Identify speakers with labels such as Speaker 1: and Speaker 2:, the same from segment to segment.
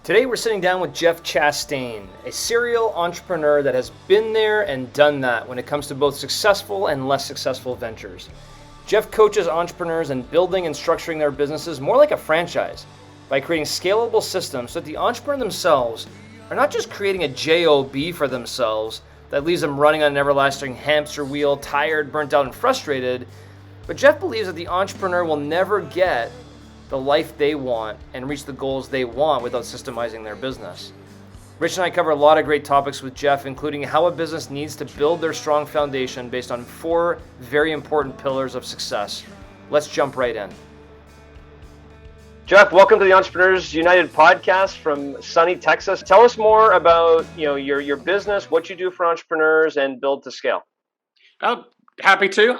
Speaker 1: Today we're sitting down with Jeff Chastain, a serial entrepreneur that has been there and done that when it comes to both successful and less successful ventures. Jeff coaches entrepreneurs in building and structuring their businesses more like a franchise by creating scalable systems so that the entrepreneur themselves are not just creating a job for themselves that leaves them running on an everlasting hamster wheel, tired, burnt out, and frustrated, but Jeff believes that the entrepreneur will never get the life they want and reach the goals they want without systemizing their business. Rich and I cover a lot of great topics with Jeff, including how a business needs to build their strong foundation based on 4 very important pillars of success. Let's jump right in. Jeff, welcome to the Entrepreneurs United podcast from sunny Texas. Tell us more about your business, what you do for entrepreneurs, and build to scale.
Speaker 2: Oh, happy to.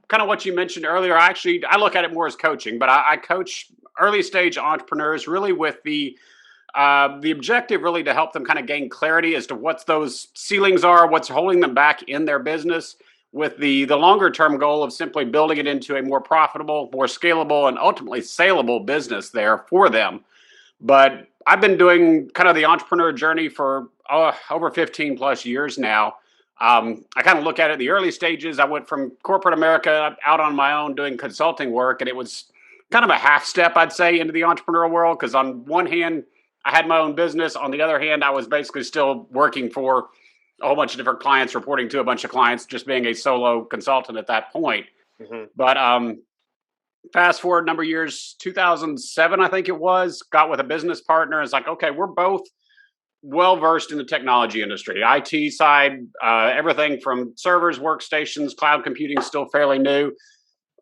Speaker 2: Kind of what you mentioned earlier. I look at it more as coaching, but I coach early stage entrepreneurs really with the objective really to help them kind of gain clarity as to what those ceilings are, what's holding them back in their business, with the longer term goal of simply building it into a more profitable, more scalable, and ultimately saleable business there for them. But I've been doing kind of the entrepreneur journey for over 15 plus years now. I kind of look at it the early stages. I went from corporate America out on my own doing consulting work, and it was kind of a half step, I'd say, into the entrepreneurial world. Because on one hand, I had my own business. On the other hand, I was basically still working for a whole bunch of different clients, reporting to a bunch of clients, just being a solo consultant at that point. Mm-hmm. But fast forward a number of years, 2007, I think it was, got with a business partner. It's like, okay, we're both well-versed in the technology industry, IT side, everything from servers, workstations, cloud computing, still fairly new.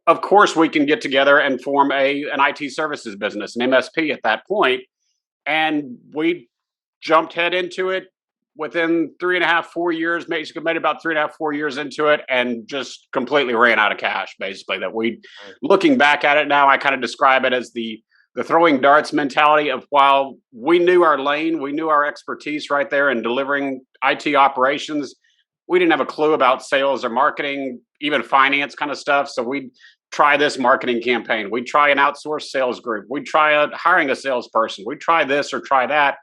Speaker 2: Of course, we can get together and form an IT services business, an MSP at that point. And we jumped head into it within 3.5, 4 years, basically made about 3.5, 4 years into it and just completely ran out of cash, basically. Looking back at it now, I kind of describe it as the throwing darts mentality of, while we knew our lane, we knew our expertise right there in delivering IT operations, we didn't have a clue about sales or marketing, even finance kind of stuff. So we'd try this marketing campaign. We'd try an outsourced sales group. We'd try hiring a salesperson. We'd try this or try that,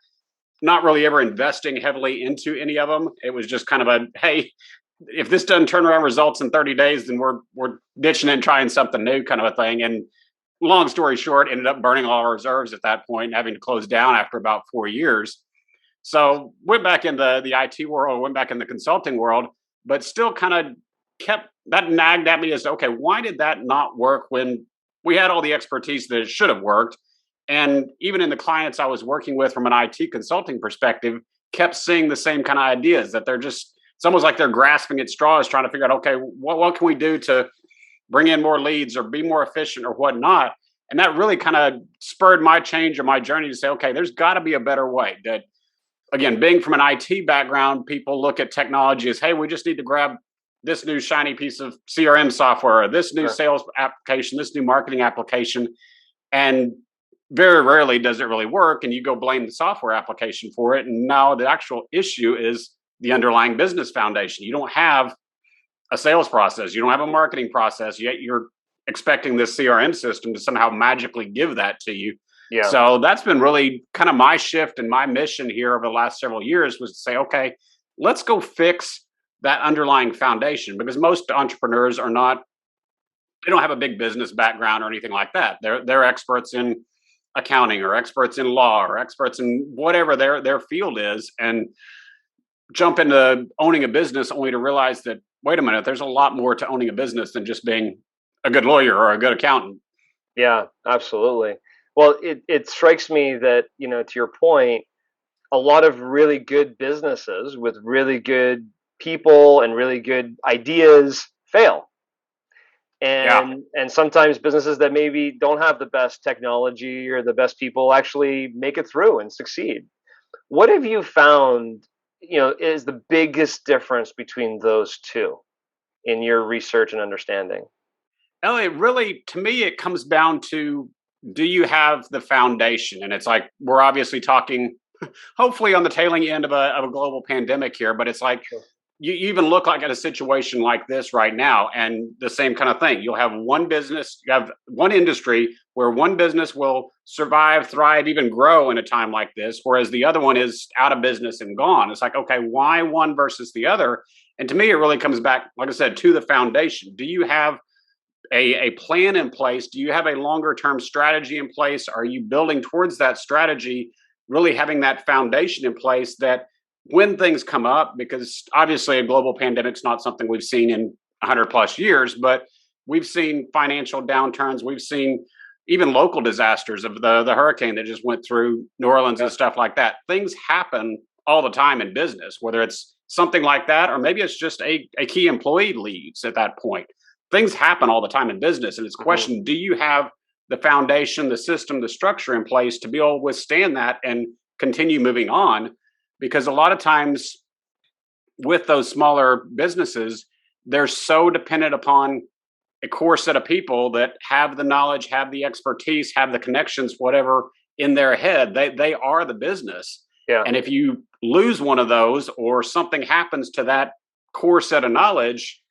Speaker 2: not really ever investing heavily into any of them. It was just kind of hey, if this doesn't turn around results in 30 days, then we're ditching it and trying something new kind of a thing. And long story short, ended up burning all our reserves at that point and having to close down after about 4 years. So went back in the IT world, went back in the consulting world, but still kind of kept that nagged at me as, okay, why did that not work when we had all the expertise that it should have worked? And even in the clients I was working with from an IT consulting perspective, kept seeing the same kind of ideas that it's almost like they're grasping at straws, trying to figure out, okay, what can we do to bring in more leads or be more efficient or whatnot. And that really kind of spurred my change or my journey to say, okay, there's got to be a better way. That, again, being from an IT background, people look at technology as, hey, we just need to grab this new shiny piece of CRM software, or this new sales application, this new marketing application. And very rarely does it really work. And you go blame the software application for it. And now the actual issue is the underlying business foundation. You don't have a sales process. You don't have a marketing process, yet you're expecting this CRM system to somehow magically give that to you. Yeah. So that's been really kind of my shift and my mission here over the last several years, was to say, okay, let's go fix that underlying foundation, because most entrepreneurs they don't have a big business background or anything like that. They're experts in accounting or experts in law or experts in whatever their field is, and jump into owning a business only to realize that, wait a minute, there's a lot more to owning a business than just being a good lawyer or a good accountant.
Speaker 1: Yeah, absolutely. Well, it strikes me that, to your point, a lot of really good businesses with really good people and really good ideas fail. And sometimes businesses that maybe don't have the best technology or the best people actually make it through and succeed. What have you found is the biggest difference between those two in your research and understanding?
Speaker 2: Elliot, really, to me, it comes down to, do you have the foundation? And it's like, we're obviously talking, hopefully on the tailing end of a global pandemic here, but it's like, you even look like at a situation like this right now, and the same kind of thing. You'll have one business, you have one industry where one business will survive, thrive, even grow in a time like this, whereas the other one is out of business and gone. It's like, okay, why one versus the other? And to me, it really comes back, like I said, to the foundation. Do you have a plan in place? Do you have a longer term strategy in place? Are you building towards that strategy, really having that foundation in place that when things come up, because obviously a global pandemic is not something we've seen in 100 plus years, but we've seen financial downturns. We've seen even local disasters of the hurricane that just went through New Orleans and stuff like that. Things happen all the time in business, whether it's something like that, or maybe it's just a key employee leaves at that point. Things happen all the time in business. And it's a question, do you have the foundation, the system, the structure in place to be able to withstand that and continue moving on? Because a lot of times with those smaller businesses, they're so dependent upon a core set of people that have the knowledge, have the expertise, have the connections, whatever in their head. They are the business.
Speaker 1: Yeah.
Speaker 2: And if you lose one of those or something happens to that core set of knowledge,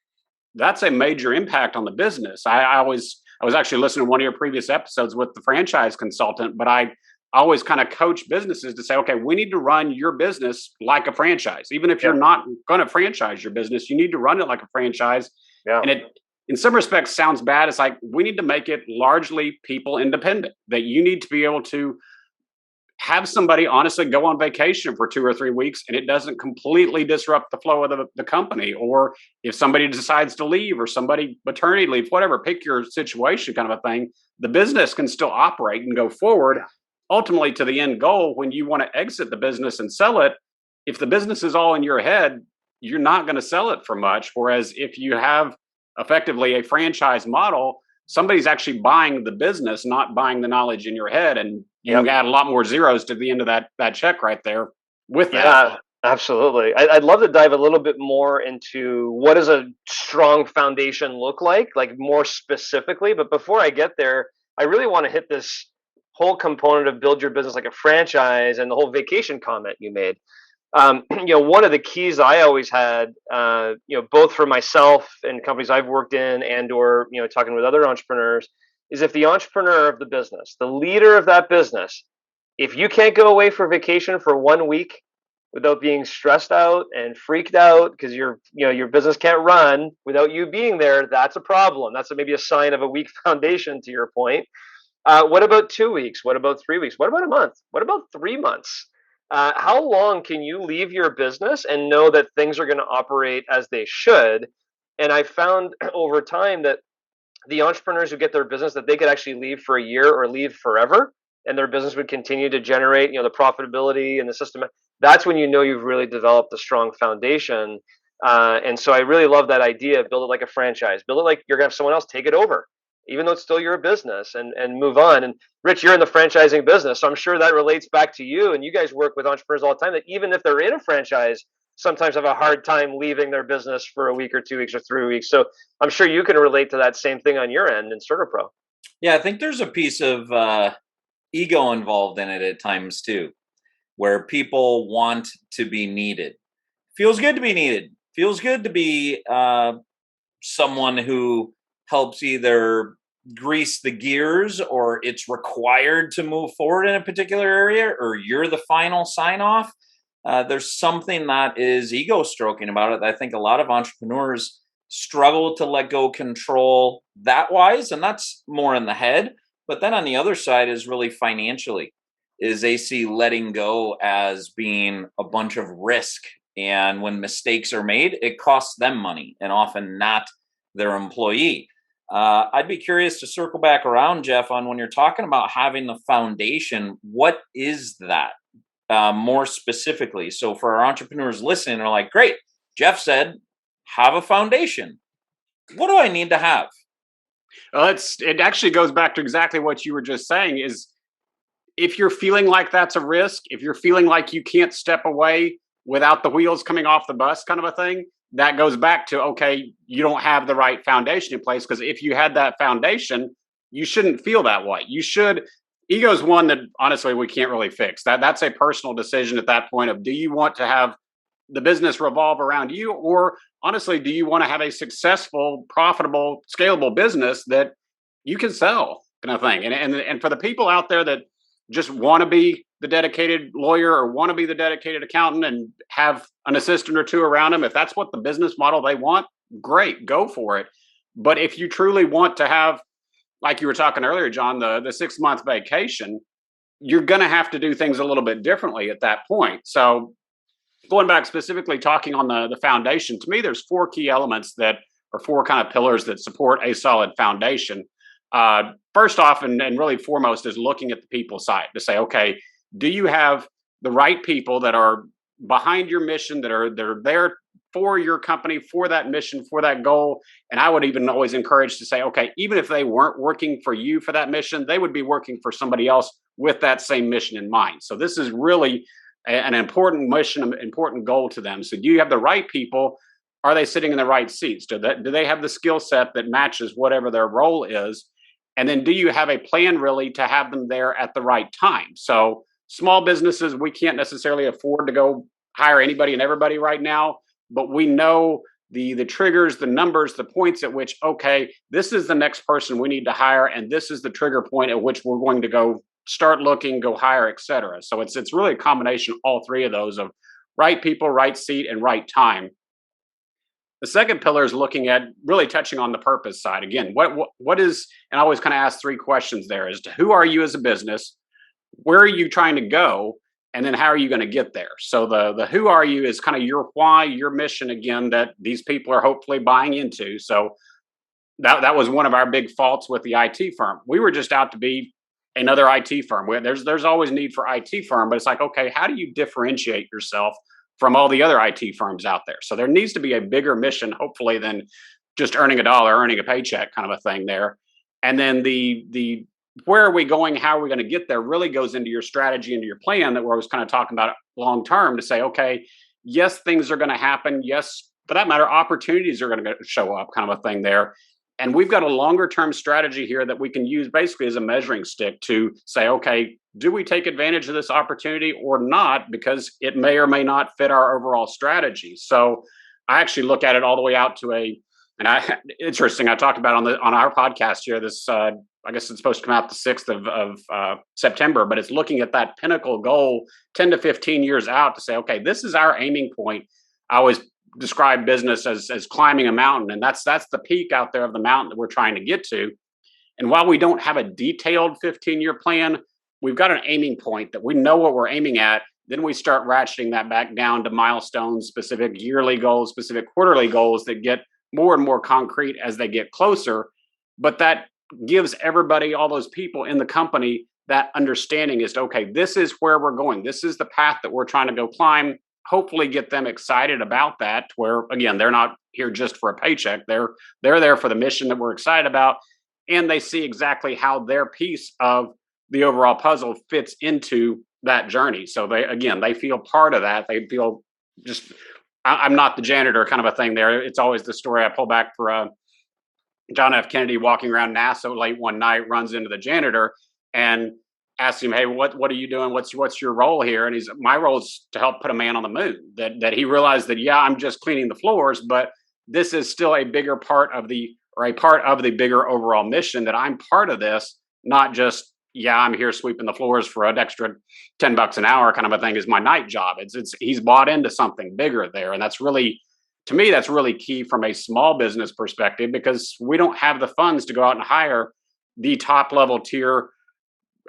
Speaker 2: that's a major impact on the business. I was actually listening to one of your previous episodes with the franchise consultant, but I always kind of coach businesses to say, okay, we need to run your business like a franchise. Even if you're not going to franchise your business, you need to run it like a franchise.
Speaker 1: Yeah.
Speaker 2: And it, in some respects, sounds bad. It's like we need to make it largely people independent, that you need to be able to have somebody honestly go on vacation for 2 or 3 weeks and it doesn't completely disrupt the flow of the company. Or if somebody decides to leave or somebody maternity leave, whatever, pick your situation kind of a thing, the business can still operate and go forward.
Speaker 1: Yeah.
Speaker 2: Ultimately to the end goal, when you want to exit the business and sell it, if the business is all in your head, you're not going to sell it for much. Whereas if you have effectively a franchise model, somebody's actually buying the business, not buying the knowledge in your head. And you can add a lot more zeros to the end of that check right there with that.
Speaker 1: Yeah, absolutely. I'd love to dive a little bit more into what does a strong foundation look like more specifically. But before I get there, I really want to hit this whole component of build your business like a franchise and the whole vacation comment you made. One of the keys I always had, both for myself and companies I've worked in and or, talking with other entrepreneurs, is if the entrepreneur of the business, the leader of that business, if you can't go away for vacation for 1 week without being stressed out and freaked out because your business can't run without you being there, that's a problem. That's maybe a sign of a weak foundation, to your point. What about 2 weeks? What about 3 weeks? What about a month? What about 3 months? How long can you leave your business and know that things are going to operate as they should? And I found over time that the entrepreneurs who get their business, that they could actually leave for a year or leave forever, and their business would continue to generate, the profitability and the system. That's when you know you've really developed a strong foundation. And so I really love that idea of build it like a franchise. Build it like you're going to have someone else take it over, even though it's still your business, and move on. And Rich, you're in the franchising business, so I'm sure that relates back to you. And you guys work with entrepreneurs all the time that even if they're in a franchise, sometimes have a hard time leaving their business for a week or 2 weeks or 3 weeks. So I'm sure you can relate to that same thing on your end in CertaPro.
Speaker 3: Yeah, I think there's a piece of ego involved in it at times too, where people want to be needed. Feels good to be needed. Feels good to be someone who helps either grease the gears or it's required to move forward in a particular area, or you're the final sign off. There's something that is ego stroking about it that I think a lot of entrepreneurs struggle to let go control that wise, and that's more in the head. But then on the other side is really financially, is they see letting go as being a bunch of risk. And when mistakes are made, it costs them money and often not their employee. I'd be curious to circle back around, Jeff, on when you're talking about having the foundation, what is that more specifically? So for our entrepreneurs listening, they're like, great, Jeff said, have a foundation. What do I need to have?
Speaker 2: It actually goes back to exactly what you were just saying, is if you're feeling like that's a risk, if you're feeling like you can't step away without the wheels coming off the bus kind of a thing, that goes back to, okay, you don't have the right foundation in place. Because if you had that foundation, you shouldn't feel that way. You should. Ego is one that honestly we can't really fix. That's a personal decision at that point of, do you want to have the business revolve around you? Or honestly, do you want to have a successful, profitable, scalable business that you can sell, kind of thing? And for the people out there that just want to be the dedicated lawyer or want to be the dedicated accountant and have an assistant or two around them, if that's what the business model they want, great, go for it. But if you truly want to have, like you were talking earlier, John, the 6 month vacation, you're going to have to do things a little bit differently at that point. So going back specifically talking on the foundation, to me, there's four key elements that are four kind of pillars that support a solid foundation. First off, and really foremost, is looking at the people side to say, okay, do you have the right people that are behind your mission, they're there for your company, for that mission, for that goal? And I would even always encourage to say, okay, even if they weren't working for you for that mission, they would be working for somebody else with that same mission in mind. So this is really an important mission, important goal to them. So do you have the right people? Are they sitting in the right seats? Do they have the skill set that matches whatever their role is? And then do you have a plan really to have them there at the right time? So small businesses, we can't necessarily afford to go hire anybody and everybody right now, but we know the triggers, the numbers, the points at which, okay, this is the next person we need to hire, and this is the trigger point at which we're going to go start looking, go hire, et cetera. So it's really a combination of all three of those, of right people, right seat, and right time. The second pillar is looking at really touching on the purpose side. Again, what is, and I always kind of ask three questions there as to who are you as a business, where are you trying to go, and then how are you going to get there? So the who are you is kind of your why, your mission, again, that these people are hopefully buying into. So that was one of our big faults with the IT firm. We were just out to be another IT firm. There's always need for IT firm, but it's like, okay, how do you differentiate yourself from all the other IT firms out there? So there needs to be a bigger mission, hopefully, than just earning a dollar, earning a paycheck kind of a thing there. And then the where are we going, how are we going to get there, really goes into your strategy, into your plan that we're always kind of talking about long term, to say, okay, yes, things are going to happen. Yes, for that matter, opportunities are going to show up, kind of a thing there. And we've got a longer term strategy here that we can use basically as a measuring stick to say, okay, do we take advantage of this opportunity or not? Because it may or may not fit our overall strategy. So I actually look at it all the way out to interesting. I talked about on our podcast here, this, I guess it's supposed to come out the 6th of September, but it's looking at that pinnacle goal 10 to 15 years out to say, okay, this is our aiming point. I always describe business as climbing a mountain, and that's the peak out there of the mountain that we're trying to get to. And while we don't have a detailed 15-year plan, we've got an aiming point that we know what we're aiming at. Then we start ratcheting that back down to milestones, specific yearly goals, specific quarterly goals that get more and more concrete as they get closer. But that gives everybody, all those people in the company, that understanding is, okay, this is where we're going. This is the path that we're trying to go climb. Hopefully get them excited about that, where, again, they're not here just for a paycheck. They're there for the mission that we're excited about. And they see exactly how their piece of the overall puzzle fits into that journey. So they feel part of that. They feel just, I'm not the janitor kind of a thing there. It's always the story I pull back for John F. Kennedy walking around NASA late one night, runs into the janitor and asks him, hey, what are you doing? What's your role here? And my role is to help put a man on the moon. That he realized that, yeah, I'm just cleaning the floors, but this is still a bigger part of the bigger overall mission, that I'm part of this, not just, yeah, I'm here sweeping the floors for an extra $10 an hour kind of a thing is my night job. He's bought into something bigger there. And that's really, to me, that's really key from a small business perspective, because we don't have the funds to go out and hire the top level tier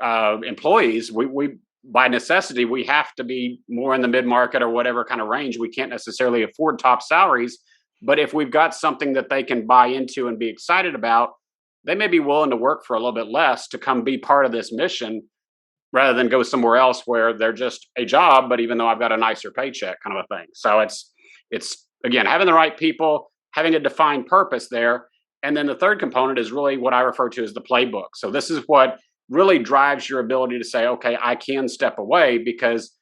Speaker 2: employees. We by necessity, we have to be more in the mid-market or whatever kind of range. We can't necessarily afford top salaries, but if we've got something that they can buy into and be excited about, they may be willing to work for a little bit less to come be part of this mission, rather than go somewhere else where they're just a job, but even though I've got a nicer paycheck kind of a thing. So it's again, having the right people, having a defined purpose there. And then the third component is really what I refer to as the playbook. So this is what really drives your ability to say, okay, I can step away, because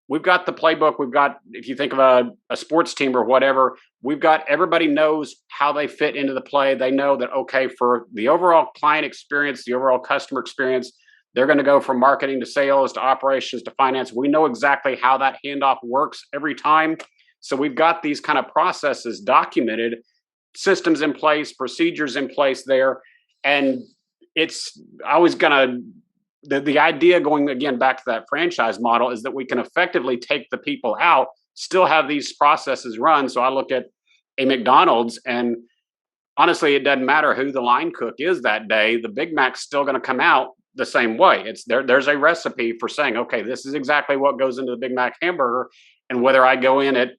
Speaker 2: we've got the playbook. We've got, if you think of a sports team or whatever, we've got, everybody knows how they fit into the play. They know that, okay, for the overall client experience, the overall customer experience, they're going to go from marketing to sales to operations to finance. We know exactly how that handoff works every time. So we've got these kind of processes documented, systems in place, procedures in place there. And it's always going to, the idea going again back to that franchise model is that we can effectively take the people out, still have these processes run. So I look at a McDonald's, and honestly, it doesn't matter who the line cook is that day. The Big Mac's still going to come out the same way. It's there's a recipe for saying, okay, this is exactly what goes into the Big Mac hamburger. And whether I go in at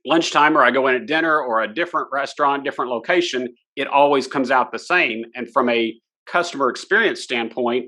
Speaker 2: lunchtime or I go in at dinner or a different restaurant, different location, it always comes out the same. And from a customer experience standpoint,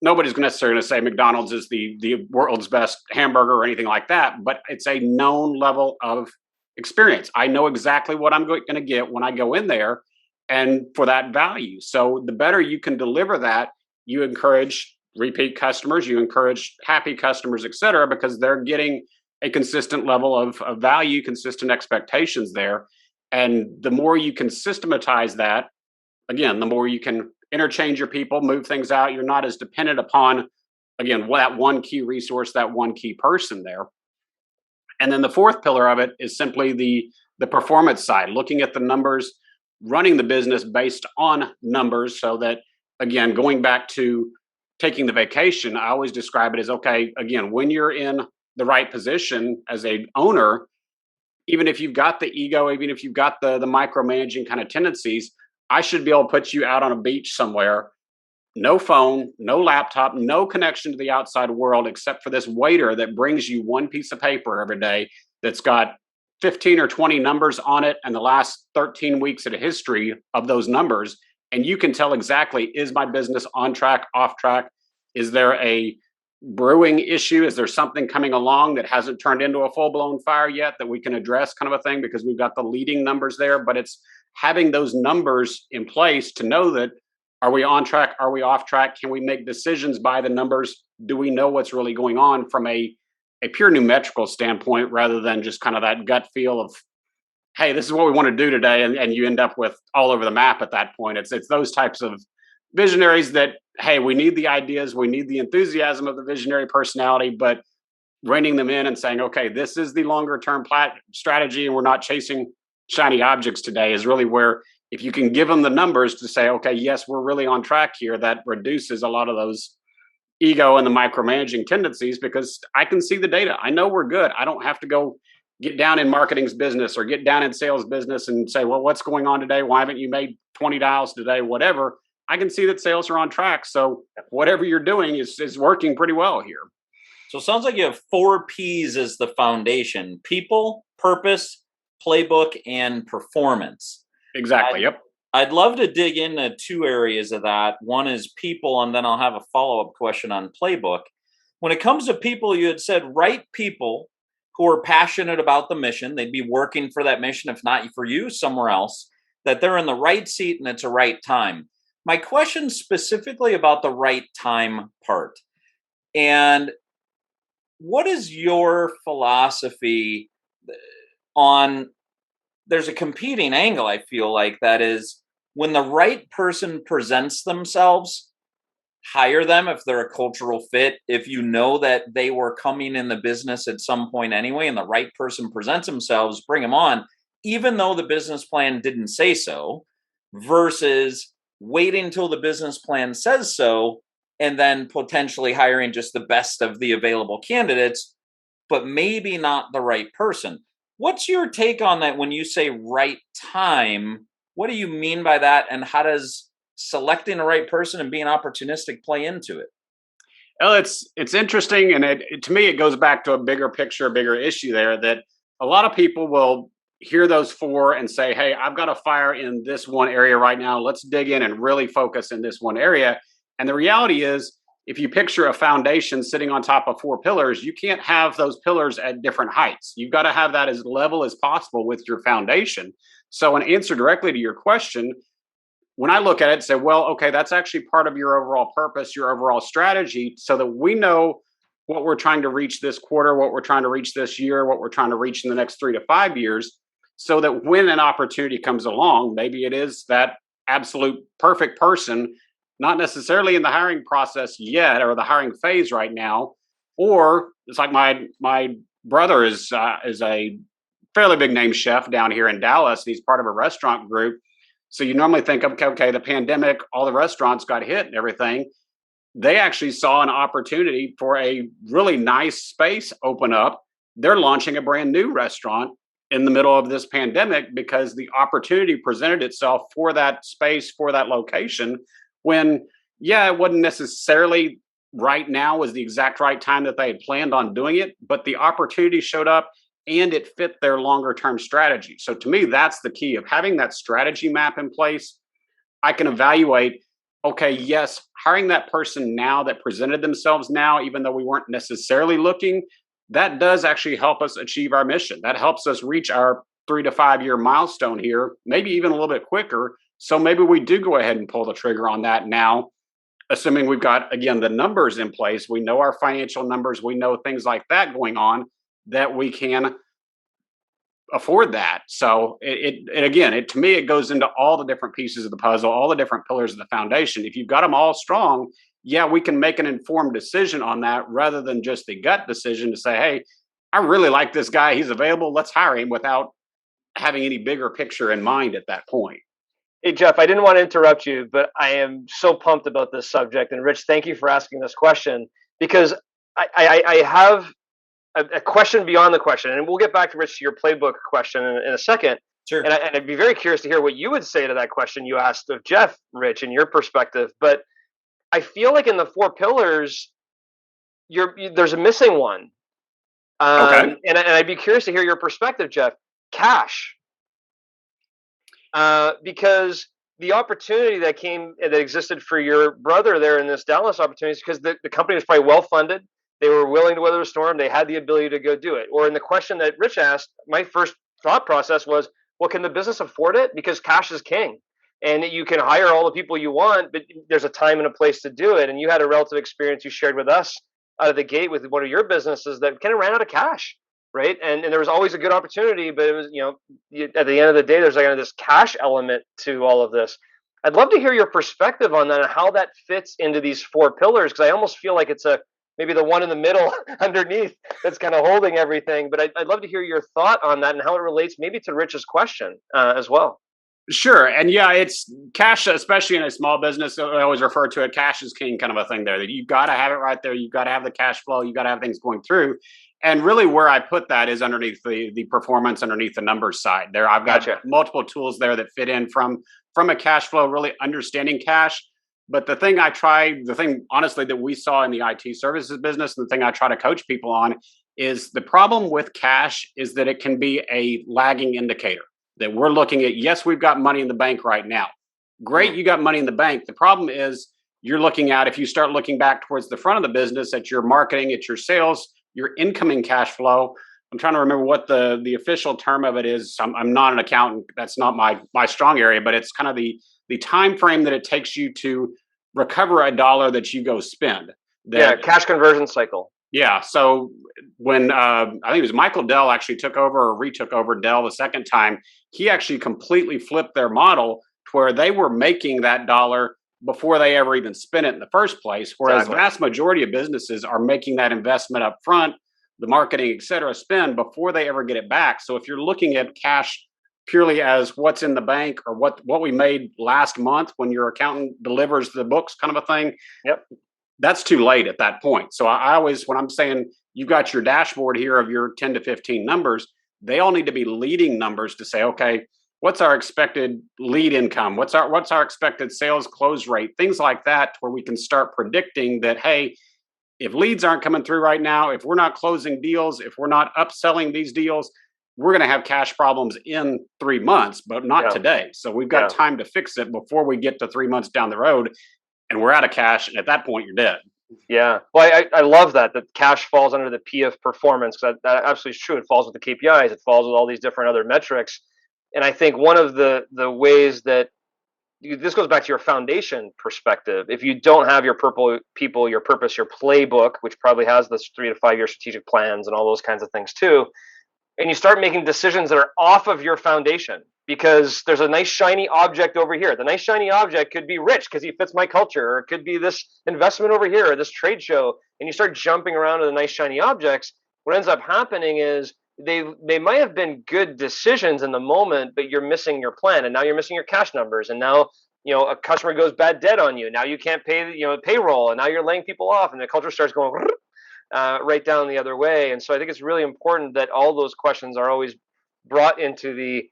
Speaker 2: nobody's necessarily going to say McDonald's is the world's best hamburger or anything like that, but it's a known level of experience. I know exactly what I'm going to get when I go in there and for that value. So the better you can deliver that, you encourage repeat customers, you encourage happy customers, et cetera, because they're getting a consistent level of value, consistent expectations there. And the more you can systematize that, again, the more you can interchange your people, move things out. You're not as dependent upon, again, that one key resource, that one key person there. And then the fourth pillar of it is simply the performance side, looking at the numbers, running the business based on numbers, so that, again, going back to taking the vacation, I always describe it as, okay, again, when you're in the right position as a owner, even if you've got the ego, even if you've got the micromanaging kind of tendencies, I should be able to put you out on a beach somewhere, no phone, no laptop, no connection to the outside world, except for this waiter that brings you one piece of paper every day that's got 15 or 20 numbers on it and the last 13 weeks of the history of those numbers. And you can tell exactly, is my business on track, off track? Is there a brewing issue? Is there something coming along that hasn't turned into a full-blown fire yet that we can address, kind of a thing, because we've got the leading numbers there. But it's having those numbers in place to know that, are we on track? Are we off track? Can we make decisions by the numbers? Do we know what's really going on from a pure numerical standpoint, rather than just kind of that gut feel of, hey, this is what we want to do today, and you end up with all over the map at that point. It's those types of visionaries that, hey, we need the ideas, we need the enthusiasm of the visionary personality, but reining them in and saying, okay, this is the longer term strategy, and we're not chasing shiny objects today, is really where, if you can give them the numbers to say, okay, yes, we're really on track here, that reduces a lot of those ego and the micromanaging tendencies, because I can see the data. I know we're good. I don't have to go get down in marketing's business or get down in sales business and say, well, what's going on today? Why haven't you made 20 dials today? Whatever. I can see that sales are on track. So whatever you're doing is working pretty well here.
Speaker 3: So it sounds like you have 4 P's as the foundation: people, purpose, playbook, and performance.
Speaker 2: Exactly. Yep.
Speaker 3: I'd love to dig into 2 areas of that. One is people, and then I'll have a follow-up question on playbook. When it comes to people, you had said right people who are passionate about the mission. They'd be working for that mission, if not for you, somewhere else, that they're in the right seat and it's a right time. My question specifically about the right time part. And what is your philosophy on, there's a competing angle, I feel like, that is, when the right person presents themselves, hire them if they're a cultural fit. If you know that they were coming in the business at some point anyway, and the right person presents themselves, bring them on, even though the business plan didn't say so, versus waiting until the business plan says so, and then potentially hiring just the best of the available candidates, but maybe not the right person. What's your take on that when you say right time? What do you mean by that? And how does selecting the right person and being opportunistic play into it?
Speaker 2: Well, it's interesting. And to me, it goes back to a bigger picture, a bigger issue there, that a lot of people will hear those 4 and say, hey, I've got a fire in this one area right now. Let's dig in and really focus in this one area. And the reality is, if you picture a foundation sitting on top of 4 pillars, you can't have those pillars at different heights. You've got to have that as level as possible with your foundation. So, in answer directly to your question, when I look at it and say, well, okay, that's actually part of your overall purpose, your overall strategy, so that we know what we're trying to reach this quarter, what we're trying to reach this year, what we're trying to reach in the next 3 to 5 years, so that when an opportunity comes along, maybe it is that absolute perfect person, not necessarily in the hiring process yet or the hiring phase right now, or it's like my brother is a fairly big name chef down here in Dallas. He's part of a restaurant group. So you normally think, okay, the pandemic, all the restaurants got hit and everything. They actually saw an opportunity for a really nice space open up. They're launching a brand new restaurant in the middle of this pandemic because the opportunity presented itself for that space, for that location, when, yeah, it wasn't necessarily right now was the exact right time that they had planned on doing it, but the opportunity showed up and it fit their longer term strategy. So to me, that's the key of having that strategy map in place. I can evaluate, okay, yes, hiring that person now that presented themselves now, even though we weren't necessarily looking, that does actually help us achieve our mission. That helps us reach our 3 to 5 year milestone here, maybe even a little bit quicker. So maybe we do go ahead and pull the trigger on that now, assuming we've got, again, the numbers in place. We know our financial numbers. We know things like that going on that we can afford that. So to me, it goes into all the different pieces of the puzzle, all the different pillars of the foundation. If you've got them all strong, yeah, we can make an informed decision on that rather than just the gut decision to say, hey, I really like this guy. He's available. Let's hire him without having any bigger picture in mind at that point.
Speaker 1: Hey, Jeff, I didn't want to interrupt you, but I am so pumped about this subject. And Rich, thank you for asking this question, because I have a question beyond the question. And we'll get back to Rich, to your playbook question in a second.
Speaker 3: Sure.
Speaker 1: And I'd be very curious to hear what you would say to that question you asked of Jeff, Rich, in your perspective. But I feel like in the 4 pillars, there's a missing one.
Speaker 2: Okay.
Speaker 1: And I'd be curious to hear your perspective, Jeff. Cash. Because the opportunity that existed for your brother there in this Dallas opportunity is because the company was probably well funded. They were willing to weather the storm. They had the ability to go do it. Or in the question that Rich asked, my first thought process was, well, can the business afford it? Because cash is king. And you can hire all the people you want, but there's a time and a place to do it. And you had a relative experience you shared with us out of the gate with one of your businesses that kind of ran out of cash, right? And there was always a good opportunity, but it was, at the end of the day, there's like this cash element to all of this. I'd love to hear your perspective on that and how that fits into these 4 pillars, because I almost feel like it's maybe the one in the middle underneath that's kind of holding everything. But I'd love to hear your thought on that and how it relates maybe to Rich's question as well.
Speaker 2: Sure. And yeah, it's cash, especially in a small business. I always refer to it, cash is king kind of a thing there, that you've got to have it right there. You've got to have the cash flow. You've got to have things going through. And really where I put that is underneath the performance, underneath the numbers side there. I've got multiple tools there that fit in from a cash flow, really understanding cash. But the thing honestly that we saw in the IT services business, and the thing I try to coach people on, is the problem with cash is that it can be a lagging indicator. That we're looking at, yes, we've got money in the bank right now. Great, you got money in the bank. The problem is you're looking at, if you start looking back towards the front of the business, at your marketing, at your sales, your incoming cash flow. I'm trying to remember what the official term of it is. I'm not an accountant. That's not my strong area, but it's kind of the time frame that it takes you to recover a dollar that you go spend.
Speaker 1: Cash conversion cycle.
Speaker 2: Yeah. So when I think it was Michael Dell actually took over or retook over Dell the second time, he actually completely flipped their model to where they were making that dollar before they ever even spent it in the first place. Whereas the vast majority of businesses are making that investment up front, the marketing, et cetera, spend before they ever get it back. So if you're looking at cash purely as what's in the bank or what we made last month when your accountant delivers the books kind of a thing, that's too late at that point. So I always, when I'm saying you've got your dashboard here of your 10 to 15 numbers, they all need to be leading numbers to say, okay, what's our expected lead income? What's our expected sales close rate? Things like that, where we can start predicting that, hey, if leads aren't coming through right now, if we're not closing deals, if we're not upselling these deals, we're going to have cash problems in 3 months, but not today. So we've got time to fix it before we get to 3 months down the road and we're out of cash. And at that point, you're dead.
Speaker 1: Yeah. Well, I love that cash falls under the P of performance, because that absolutely is true. It falls with the KPIs. It falls with all these different other metrics. And I think one of the ways that this goes back to your foundation perspective. If you don't have your people, your purpose, your playbook, which probably has this 3 to 5 year strategic plans and all those kinds of things too, and you start making decisions that are off of your foundation, because there's a nice shiny object over here. The nice shiny object could be Rich because he fits my culture, or it could be this investment over here, or this trade show. And you start jumping around to the nice shiny objects. what ends up happening is they might have been good decisions in the moment, but you're missing your plan, and now you're missing your cash numbers, and now a customer goes bad debt on you. Now you can't pay payroll, and now you're laying people off, and the culture starts going right down the other way. And so I think it's really important that all those questions are always brought into the,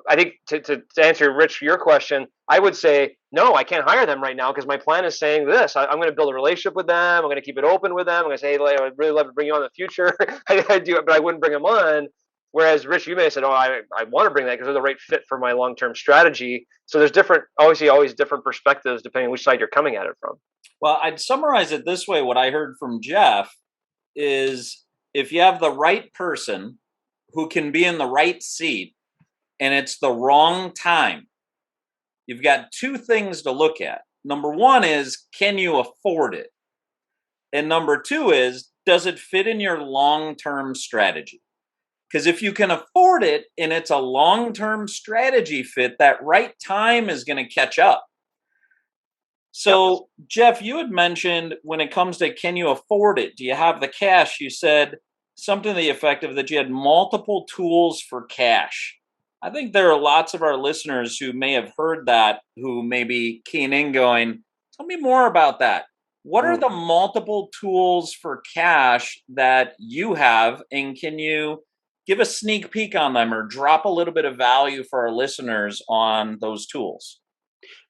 Speaker 1: I think to answer, Rich, your question, I would say, no, I can't hire them right now because my plan is saying this. I'm going to build a relationship with them. I'm going to keep it open with them. I'm going to say, hey, I'd really love to bring you on in the future. I do it, but I wouldn't bring them on. Whereas, Rich, you may have said, oh, I want to bring that because they're the right fit for my long-term strategy. So there's obviously always different perspectives depending on which side you're coming at it from.
Speaker 3: Well, I'd summarize it this way. What I heard from Jeff is if you have the right person who can be in the right seat and it's the wrong time, you've got two things to look at. Number one is, can you afford it? And number two is, does it fit in your long-term strategy? Because if you can afford it and it's a long-term strategy fit, that right time is going to catch up. So, Jeff, you had mentioned when it comes to can you afford it? Do you have the cash? You said something to the effect of that you had multiple tools for cash. I think there are lots of our listeners who may have heard that, who may be keying in going, tell me more about that. What are the multiple tools for cash that you have? And can you give a sneak peek on them or drop a little bit of value for our listeners on those tools?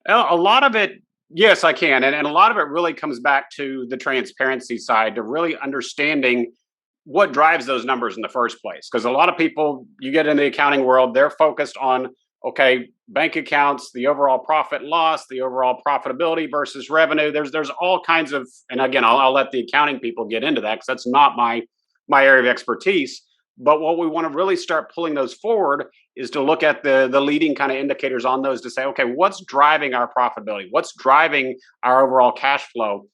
Speaker 2: A lot of it, yes, I can. And a lot of it really comes back to the transparency side, to really understanding what drives those numbers in the first place. Because a lot of people, you get in the accounting world, they're focused on, okay, bank accounts, the overall profit and loss, the overall profitability versus revenue. There's all kinds of, and again, I'll let the accounting people get into that because that's not my area of expertise. But what we want to really start pulling those forward is to look at the leading kind of indicators on those to say, okay, what's driving our profitability? What's driving our overall cash flow?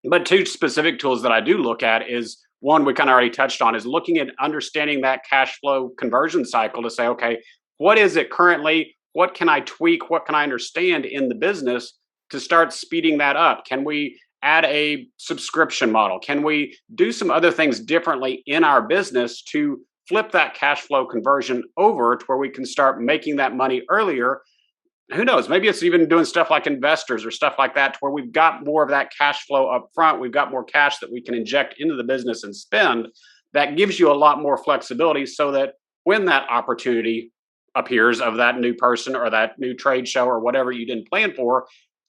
Speaker 2: But two specific tools that I do look at is, one we kind of already touched on, is looking at understanding that cash flow conversion cycle to say, okay, what is it currently? What can I tweak? What can I understand in the business to start speeding that up? Can we add a subscription model? Can we do some other things differently in our business to flip that cash flow conversion over to where we can start making that money earlier? Who knows? Maybe it's even doing stuff like investors or stuff like that, to where we've got more of that cash flow up front. We've got more cash that we can inject into the business and spend. That gives you a lot more flexibility so that when that opportunity appears of that new person or that new trade show or whatever you didn't plan for,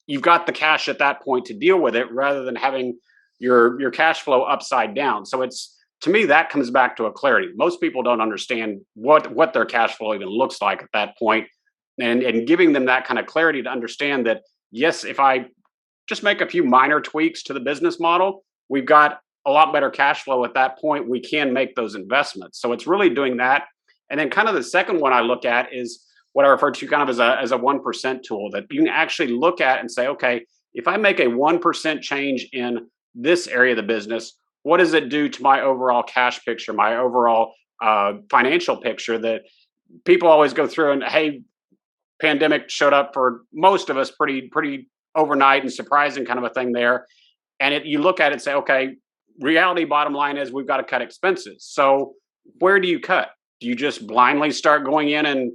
Speaker 2: you've got the cash at that point to deal with it rather than having your cash flow upside down. So it's, to me, that comes back to a clarity. Most people don't understand what their cash flow even looks like at that point. And giving them that kind of clarity to understand that, yes, if I just make a few minor tweaks to the business model, we've got a lot better cash flow at that point. We can make those investments. So it's really doing that. And then kind of the second one I look at is what I refer to kind of as a 1% tool that you can actually look at and say, okay, if I make a 1% change in this area of the business, what does it do to my overall cash picture, my overall financial picture? That people always go through and, hey, pandemic showed up for most of us pretty overnight and surprising kind of a thing there. And you look at it and say, okay, reality bottom line is we've got to cut expenses. So where do you cut? Do you just blindly start going in and,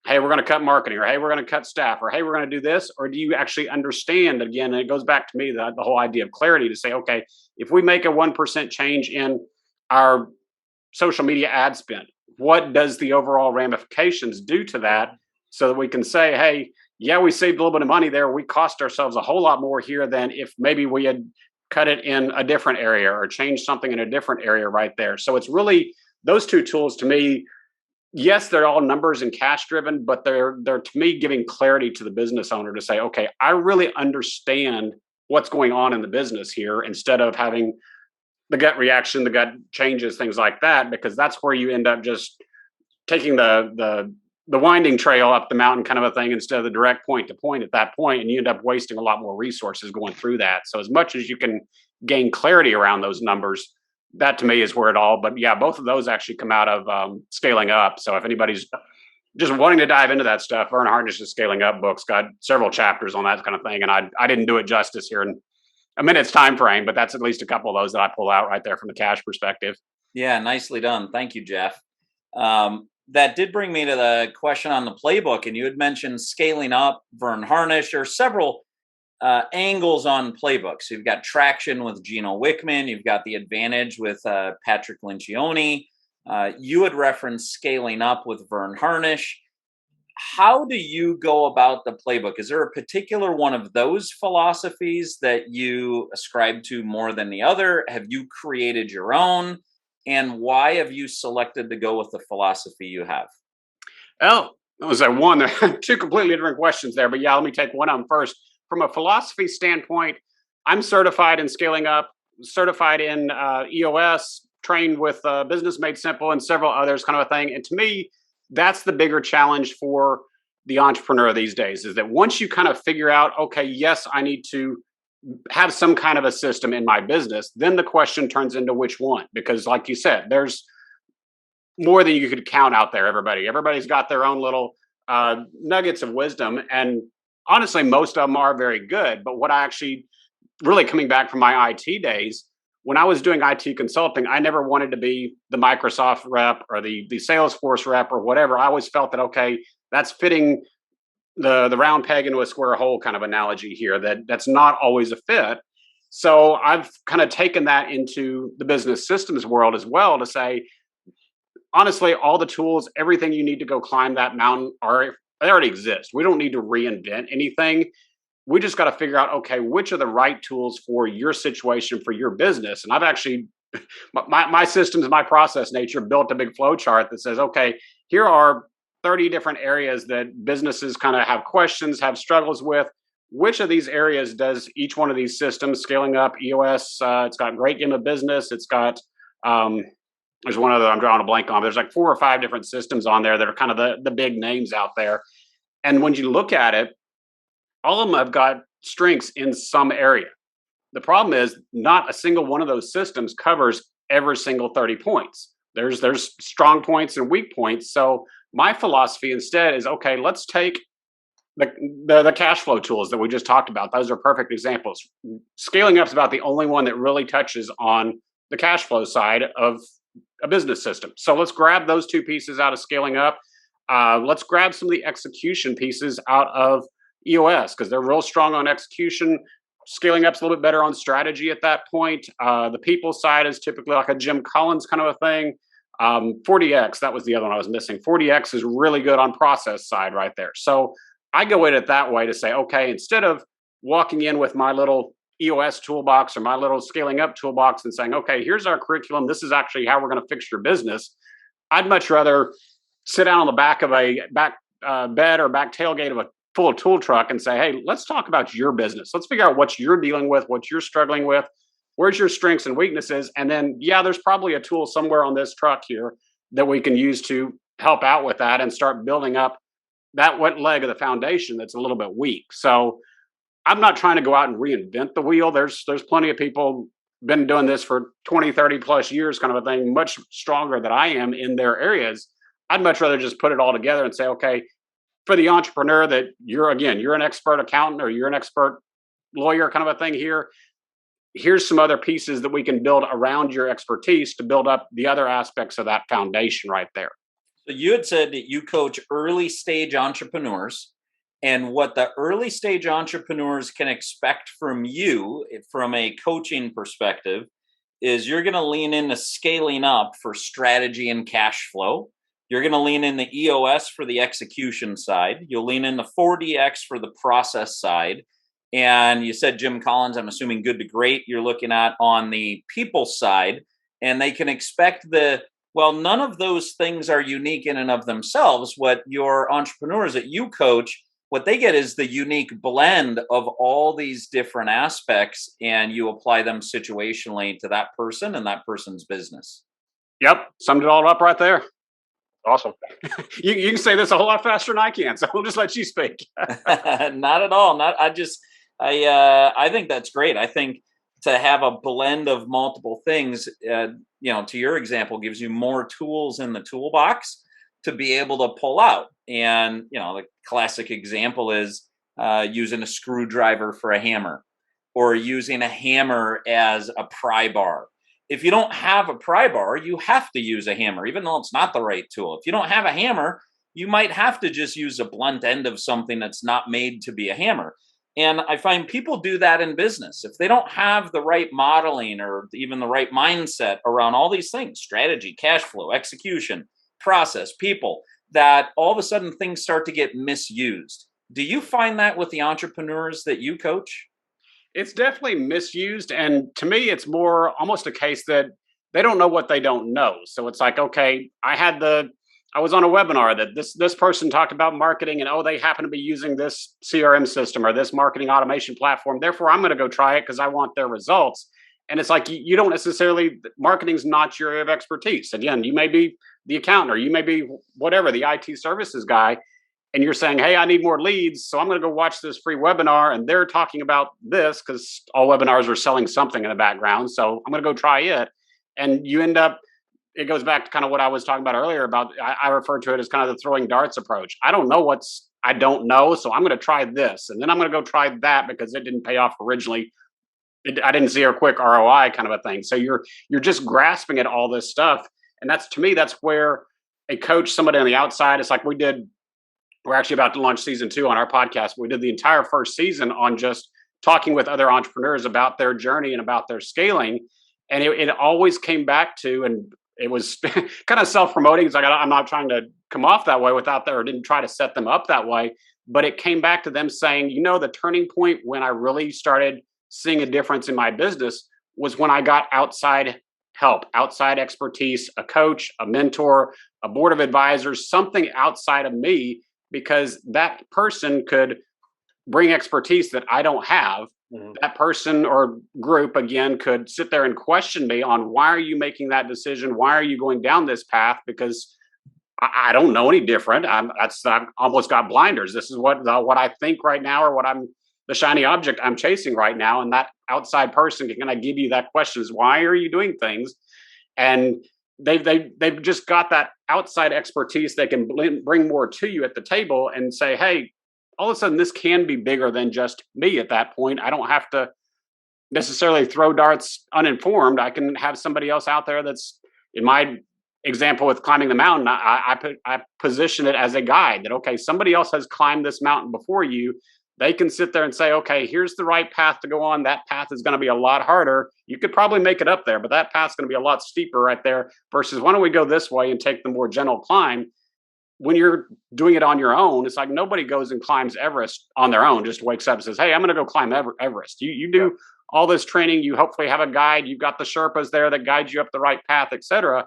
Speaker 2: hey, we're going to cut marketing, or hey, we're going to cut staff, or hey, we're going to do this? Or do you actually understand, again, and it goes back to me, the whole idea of clarity, to say, okay, if we make a 1% change in our social media ad spend, what does the overall ramifications do to that? So that we can say, hey, yeah, we saved a little bit of money there. We cost ourselves a whole lot more here than if maybe we had cut it in a different area or changed something in a different area right there. So it's really those two tools to me. Yes, they're all numbers and cash driven, but they're to me giving clarity to the business owner to say, okay, I really understand what's going on in the business here, instead of having the gut reaction, the gut changes, things like that, because that's where you end up just taking the winding trail up the mountain kind of a thing instead of the direct point to point at that point, and you end up wasting a lot more resources going through that. So as much as you can gain clarity around those numbers, that to me is where it all, but yeah, both of those actually come out of Scaling Up. So if anybody's just wanting to dive into that stuff, Vern Harnish's Scaling Up book's got several chapters on that kind of thing. And I didn't do it justice here in a minute's time frame, but that's at least a couple of those that I pull out right there from the cash perspective.
Speaker 3: Yeah, nicely done. Thank you, Jeff. That did bring me to the question on the playbook, and you had mentioned scaling up, Vern Harnish, or several angles on playbooks. You've got traction with Gino Wickman. You've got the advantage with Patrick Lencioni. You had referenced scaling up with Vern Harnish. How do you go about the playbook? Is there a particular one of those philosophies that you ascribe to more than the other? Have you created your own? And why have you selected to go with the philosophy you have?
Speaker 2: Oh, that was a one. Two completely different questions there, but yeah, let me take one of them first. From a philosophy standpoint, I'm certified in scaling up, certified in EOS, trained with Business Made Simple and several others, kind of a thing. And to me, that's the bigger challenge for the entrepreneur these days is that once you kind of figure out, okay, yes, I need to have some kind of a system in my business, then the question turns into which one. Because, like you said, there's more than you could count out there. Everybody's got their own little nuggets of wisdom, and honestly, most of them are very good. But what I actually really coming back from my IT days, when I was doing IT consulting, I never wanted to be the Microsoft rep or the Salesforce rep or whatever. I always felt that okay, that's fitting the round peg into a square hole kind of analogy here. That's not always a fit. So I've kind of taken that into the business systems world as well to say, honestly, all the tools, everything you need to go climb that mountain they already exist. We don't need to reinvent anything. We just got to figure out, okay, which are the right tools for your situation, for your business. And I've actually, my systems, my process nature built a big flow chart that says, okay, here are 30 different areas that businesses kind of have questions, have struggles with. Which of these areas does each one of these systems, scaling up, EOS, it's got Great Game of Business, it's got, there's one other I'm drawing a blank on. There's like 4 or 5 different systems on there that are kind of the big names out there. And when you look at it, all of them have got strengths in some area. The problem is not a single one of those systems covers every single 30 points. There's strong points and weak points. So my philosophy instead is, okay, let's take the cash flow tools that we just talked about. Those are perfect examples. Scaling up is about the only one that really touches on the cash flow side of a business system. So let's grab those 2 pieces out of scaling up. Let's grab some of the execution pieces out of EOS because they're real strong on execution. Scaling up's a little bit better on strategy at that point. The people side is typically like a Jim Collins kind of a thing. 40X, that was the other one I was missing. 40X is really good on process side right there. So I go at it that way to say, okay, instead of walking in with my little EOS toolbox or my little scaling up toolbox and saying, okay, here's our curriculum. This is actually how we're going to fix your business. I'd much rather sit down on the back of a back bed or back tailgate of a full tool truck and say, hey, let's talk about your business. Let's figure out what you're dealing with, what you're struggling with, where's your strengths and weaknesses. And then, yeah, there's probably a tool somewhere on this truck here that we can use to help out with that and start building up that wet leg of the foundation that's a little bit weak. So I'm not trying to go out and reinvent the wheel. There's plenty of people been doing this for 20, 30 plus years kind of a thing, much stronger than I am in their areas. I'd much rather just put it all together and say, okay, for the entrepreneur that you're an expert accountant or you're an expert lawyer kind of a thing here, here's some other pieces that we can build around your expertise to build up the other aspects of that foundation right there.
Speaker 3: So you had said that you coach early stage entrepreneurs, and what the early stage entrepreneurs can expect from you from a coaching perspective is you're going to lean into scaling up for strategy and cash flow. You're going to lean in the EOS for the execution side. You'll lean in the 40X for the process side. And you said Jim Collins, I'm assuming good to great, you're looking at on the people side. And they can expect none of those things are unique in and of themselves. What your entrepreneurs that you coach, what they get is the unique blend of all these different aspects, and you apply them situationally to that person and that person's business.
Speaker 2: Yep, summed it all up right there. Awesome. You can say this a whole lot faster than I can, so we'll just let you speak.
Speaker 3: Not at all. I think that's great. I think to have a blend of multiple things, to your example, gives you more tools in the toolbox to be able to pull out. And, the classic example is using a screwdriver for a hammer or using a hammer as a pry bar. If you don't have a pry bar, you have to use a hammer, even though it's not the right tool. If you don't have a hammer, you might have to just use a blunt end of something that's not made to be a hammer. And I find people do that in business. If they don't have the right modeling or even the right mindset around all these things, strategy, cash flow, execution, process, people, that all of a sudden things start to get misused. Do you find that with the entrepreneurs that you coach?
Speaker 2: It's definitely misused. And to me, it's more almost a case that they don't know what they don't know. So it's like, okay, I was on a webinar that this person talked about marketing, and oh, they happen to be using this CRM system or this marketing automation platform. Therefore, I'm going to go try it because I want their results. And it's like you don't necessarily, marketing's not your area of expertise. Again, you may be the accountant, or you may be whatever, the IT services guy, and you're saying, hey, I need more leads, so I'm going to go watch this free webinar, and they're talking about this because all webinars are selling something in the background. So I'm going to go try it. And you end up, it goes back to kind of what I was talking about earlier about, I refer to it as kind of the throwing darts approach. I don't know I don't know, so I'm going to try this, and then I'm going to go try that because it didn't pay off originally. I didn't see a quick ROI kind of a thing. So you're just grasping at all this stuff, and that's, to me, that's where a coach, somebody on the outside, it's like we're actually about to launch season 2 on our podcast. We did the entire first season on just talking with other entrepreneurs about their journey and about their scaling. And it always came back to, and it was kind of self-promoting. It's like, I'm not trying to come off that way without that, or didn't try to set them up that way. But it came back to them saying, the turning point when I really started seeing a difference in my business was when I got outside help, outside expertise, a coach, a mentor, a board of advisors, something outside of me, because that person could bring expertise that I don't have. Mm-hmm. That person or group, again, could sit there and question me on, why are you making that decision? Why are you going down this path? Because I don't know any different. I've almost got blinders. This is what I think right now, or the shiny object I'm chasing right now. And that outside person can kind of give you that question is, why are you doing things? And they've just got that outside expertise. They can bring more to you at the table and say, hey, all of a sudden this can be bigger than just me at that point. I don't have to necessarily throw darts uninformed. I can have somebody else out there that's, in my example with climbing the mountain, I position it as a guide that, okay, somebody else has climbed this mountain before you. They can sit there and say, okay, here's the right path to go on. That path is going to be a lot harder. You could probably make it up there, but that path's going to be a lot steeper right there versus why don't we go this way and take the more gentle climb. When you're doing it on your own, it's like nobody goes and climbs Everest on their own, just wakes up and says, hey, I'm going to go climb Everest. You do all this training. You hopefully have a guide. You've got the Sherpas there that guide you up the right path, et cetera.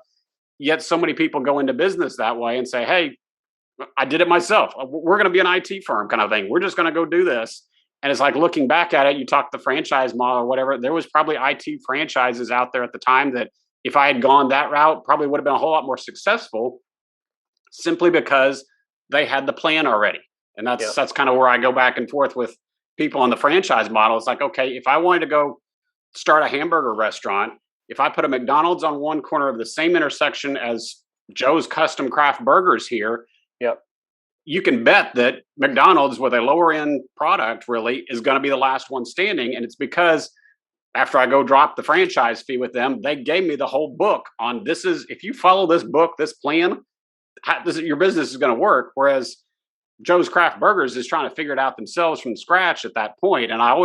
Speaker 2: Yet so many people go into business that way and say, hey, I did it myself. We're going to be an IT firm kind of thing. We're just going to go do this. And it's like, looking back at it, you talk the franchise model or whatever, there was probably IT franchises out there at the time that if I had gone that route, probably would have been a whole lot more successful, simply because they had the plan already. And that's kind of where I go back and forth with people on the franchise model. It's like, okay, if I wanted to go start a hamburger restaurant, if I put a McDonald's on one corner of the same intersection as Joe's Custom Craft Burgers here, you can bet that McDonald's, with a lower end product, really is going to be the last one standing. And it's because after I go drop the franchise fee with them, they gave me the whole book on, this is, if you follow this book, this plan, your business is going to work. Whereas Joe's Craft Burgers is trying to figure it out themselves from scratch at that point. And I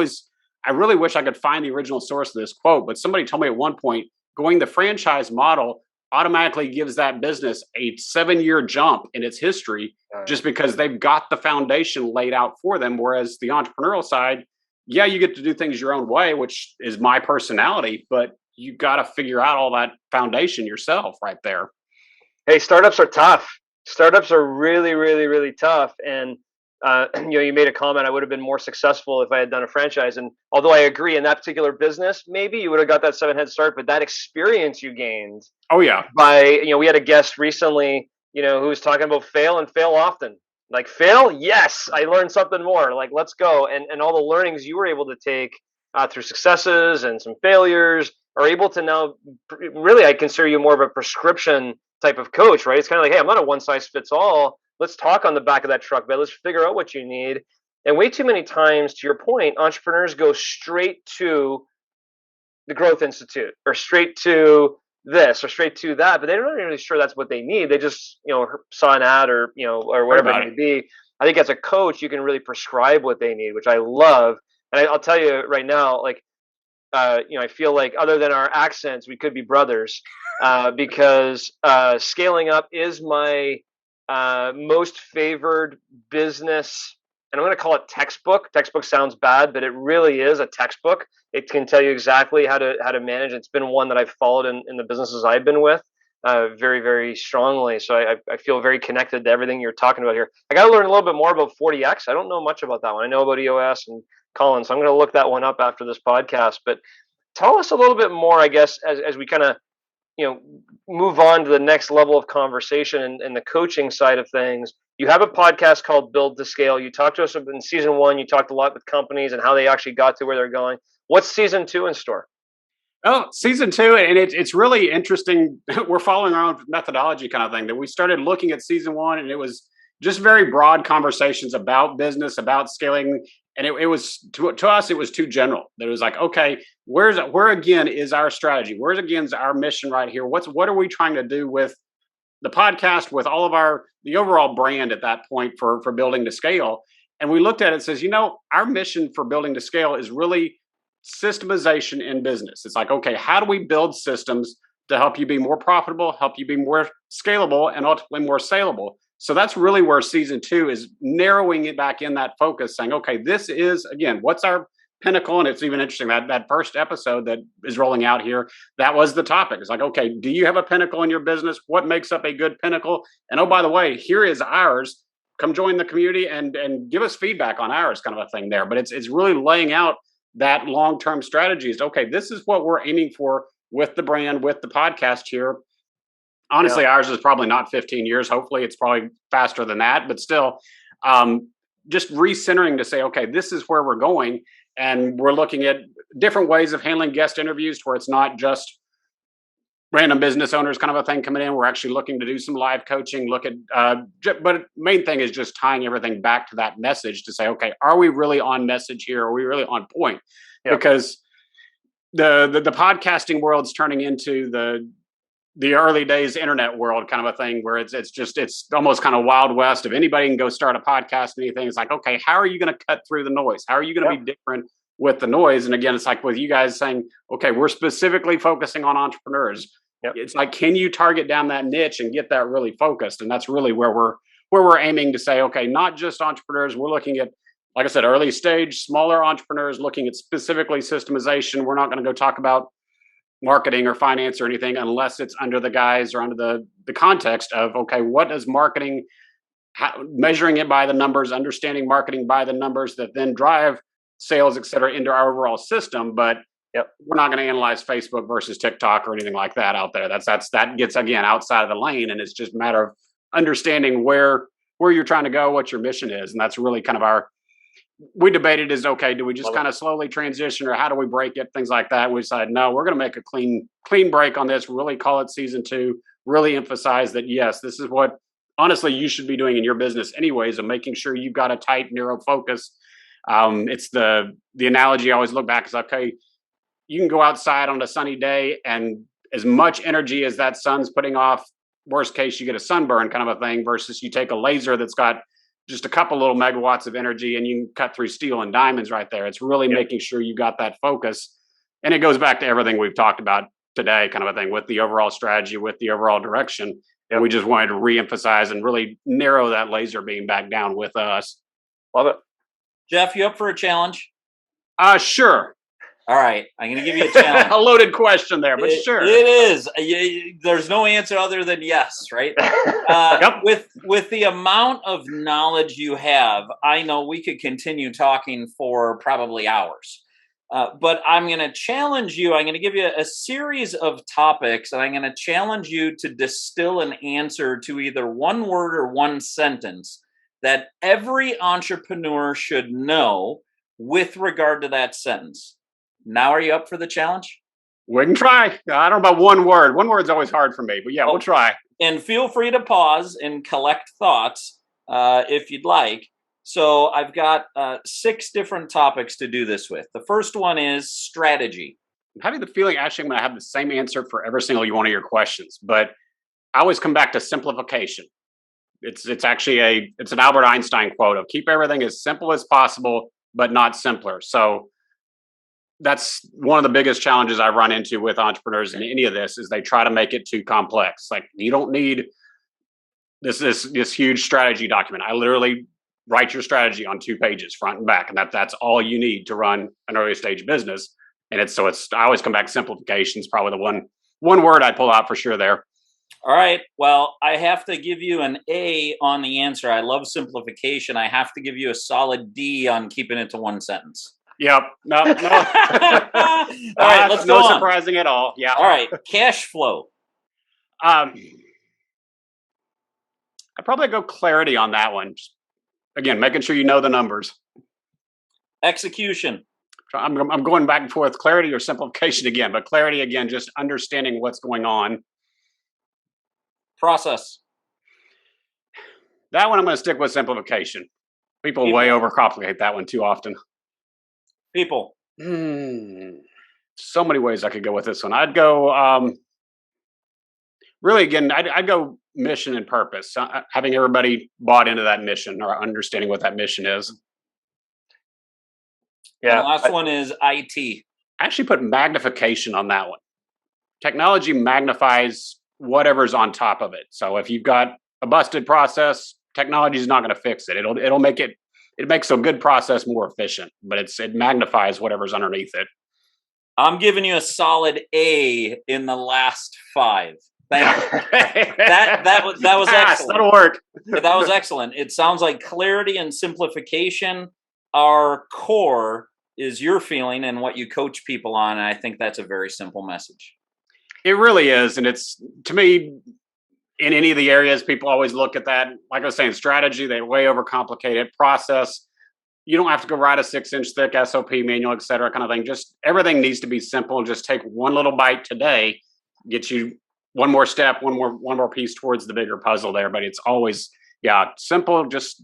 Speaker 2: really wish I could find the original source of this quote, but somebody told me at one point, going the franchise model automatically gives that business a 7-year jump in its history, just because they've got the foundation laid out for them. Whereas the entrepreneurial side, you get to do things your own way, which is my personality, but you got to figure out all that foundation yourself right there.
Speaker 1: Hey, startups are tough. Startups are really, really, really tough. And you made a comment, I would have been more successful if I had done a franchise. And although I agree in that particular business, maybe you would have got that 7 head start, but that experience you gained.
Speaker 2: Oh yeah.
Speaker 1: We had a guest recently, who was talking about fail and fail often. Like, fail? Yes. I learned something more. Like, let's go. And all the learnings you were able to take through successes and some failures are able to now, really, I consider you more of a prescription type of coach, right? It's kind of like, hey, I'm not a one size fits all. Let's talk on the back of that truck bed. Let's figure out what you need. And way too many times, to your point, entrepreneurs go straight to the Growth Institute or straight to this or straight to that, but they're not really sure that's what they need. They just, saw an ad or, or
Speaker 2: Heard
Speaker 1: whatever
Speaker 2: about
Speaker 1: it
Speaker 2: it.
Speaker 1: may be. I think as a coach, you can really prescribe what they need, which I love. And I'll tell you right now, like, I feel like other than our accents, we could be brothers, because scaling up is my most favored business. And I'm going to call it textbook. Textbook sounds bad, but it really is a textbook. It can tell you exactly how to manage. It's been one that I've followed in the businesses I've been with very, very strongly. So I feel very connected to everything you're talking about here. I got to learn a little bit more about 40X. I don't know much about that one. I know about EOS and Colin, so I'm going to look that one up after this podcast. But tell us a little bit more, I guess, as we kind of move on to the next level of conversation and the coaching side of things. You have a podcast called Build to Scale. You talked to us in season 1. You talked a lot with companies and how they actually got to where they're going. What's season 2 in store?
Speaker 2: Oh, season 2, and it's really interesting. We're following our own methodology kind of thing. That we started looking at season 1, and it was just very broad conversations about business, about scaling, and it was to us it was too general. That it was like, okay, where again is our strategy? Where's again is our mission right here? What are we trying to do with the podcast, with all of the overall brand at that point for building to scale? And we looked at it and says, our mission for building to scale is really systemization in business. It's like, okay, how do we build systems to help you be more profitable, help you be more scalable, and ultimately more saleable? So that's really where season 2 is narrowing it back in that focus, saying, okay, this is, again, what's our pinnacle? And it's even interesting that first episode that is rolling out here, that was the topic. It's like, okay, do you have a pinnacle in your business? What makes up a good pinnacle? And oh, by the way, here is ours. Come join the community and give us feedback on ours, kind of a thing there. But it's really laying out that long-term strategy is, okay, this is what we're aiming for with the brand, with the podcast here. Honestly, ours is probably not 15 years. Hopefully it's probably faster than that, but still just recentering to say, okay, this is where we're going. And we're looking at different ways of handling guest interviews where it's not just random business owners kind of a thing coming in. We're actually looking to do some live coaching, but main thing is just tying everything back to that message to say, okay, are we really on message here? Are we really on point? Yep. Because the podcasting world's turning into the early days internet world kind of a thing where it's almost kind of Wild West. If anybody can go start a podcast and anything, it's like, okay, how are you going to cut through the noise? How are you going to be different with the noise? And again, it's like with you guys saying, okay, we're specifically focusing on entrepreneurs. Yep. It's like, can you target down that niche and get that really focused? And that's really where we're aiming to say, okay, not just entrepreneurs. We're looking at, like I said, early stage, smaller entrepreneurs, looking at specifically systemization. We're not going to go talk about marketing or finance or anything unless it's under the guise or under the context of, okay, what does marketing, measuring it by the numbers, understanding marketing by the numbers that then drive sales, et cetera, into our overall system. But we're not going to analyze Facebook versus TikTok or anything like that out there. That gets, again, outside of the lane. And it's just a matter of understanding where you're trying to go, what your mission is. And that's really kind of we debated is, okay, do we just kind of slowly transition or how do we break it? Things like that. We decided, no, we're going to make a clean break on this, really call it season 2, really emphasize that, yes, this is what honestly you should be doing in your business anyways, of making sure you've got a tight, narrow focus. It's the analogy I always look back is, okay, you can go outside on a sunny day and as much energy as that sun's putting off, worst case, you get a sunburn kind of a thing, versus you take a laser that's got just a couple little megawatts of energy and you can cut through steel and diamonds right there. It's really making sure you got that focus. And it goes back to everything we've talked about today, kind of a thing, with the overall strategy, with the overall direction. And we just wanted to reemphasize and really narrow that laser beam back down with us.
Speaker 1: Love it.
Speaker 3: Jeff, you up for a challenge?
Speaker 2: Sure.
Speaker 3: All right, I'm going to give you a challenge.
Speaker 2: A loaded question there, but sure.
Speaker 3: It is. There's no answer other than yes, right? With the amount of knowledge you have, I know we could continue talking for probably hours. But I'm going to challenge you. I'm going to give you a series of topics, and I'm going to challenge you to distill an answer to either one word or one sentence that every entrepreneur should know with regard to that sentence. Now, are you up for the challenge?
Speaker 2: We can try. I don't know about one word. One word's always hard for me, but yeah, we'll try.
Speaker 3: And feel free to pause and collect thoughts if you'd like. So I've got 6 different topics to do this with. The first one is strategy.
Speaker 2: having the feeling actually I'm going to have the same answer for every single one of your questions, but I always come back to simplification. It's actually it's an Albert Einstein quote of keep everything as simple as possible, but not simpler. So that's one of the biggest challenges I run into with entrepreneurs in any of this is they try to make it too complex. Like you don't need this huge strategy document. I literally write your strategy on 2 pages, front and back, and that's all you need to run an early stage business. And it's I always come back simplification is probably the one word I'd pull out for sure there.
Speaker 3: All right. Well, I have to give you an A on the answer. I love simplification. I have to give you a solid D on keeping it to 1 sentence.
Speaker 2: Yep. No.
Speaker 3: All right, let's go
Speaker 2: no
Speaker 3: on.
Speaker 2: surprising at all. Yeah.
Speaker 3: All right. Cash flow.
Speaker 2: I'd probably go clarity on that one. Again, making sure you know the numbers.
Speaker 3: Execution.
Speaker 2: I'm going back and forth. Clarity or simplification again, but clarity again, just understanding what's going on.
Speaker 3: Process.
Speaker 2: That one I'm going to stick with simplification. People way overcomplicate that one too often.
Speaker 3: People.
Speaker 2: So many ways I could go with this one. I'd go really again. I'd go mission and purpose. Having everybody bought into that mission or understanding what that mission is.
Speaker 3: Yeah. And the last one is IT.
Speaker 2: I actually put magnification on that one. Technology magnifies whatever's on top of it. So if you've got a busted process, technology is not going to fix it. It'll make it makes a good process more efficient, but it magnifies whatever's underneath it.
Speaker 3: I'm giving you a solid A in the last 5. Thank you. that was excellent.
Speaker 2: That'll work.
Speaker 3: That was excellent. It sounds like clarity and simplification are core is your feeling and what you coach people on. And I think that's a very simple message.
Speaker 2: It really is. And it's, to me, in any of the areas, people always look at that. Like I was saying, strategy, they way overcomplicate it. Process, you don't have to go write a 6-inch thick SOP manual, et cetera, kind of thing. Just everything needs to be simple. Just take one little bite today, get you one more step, one more piece towards the bigger puzzle there. But it's always, simple. Just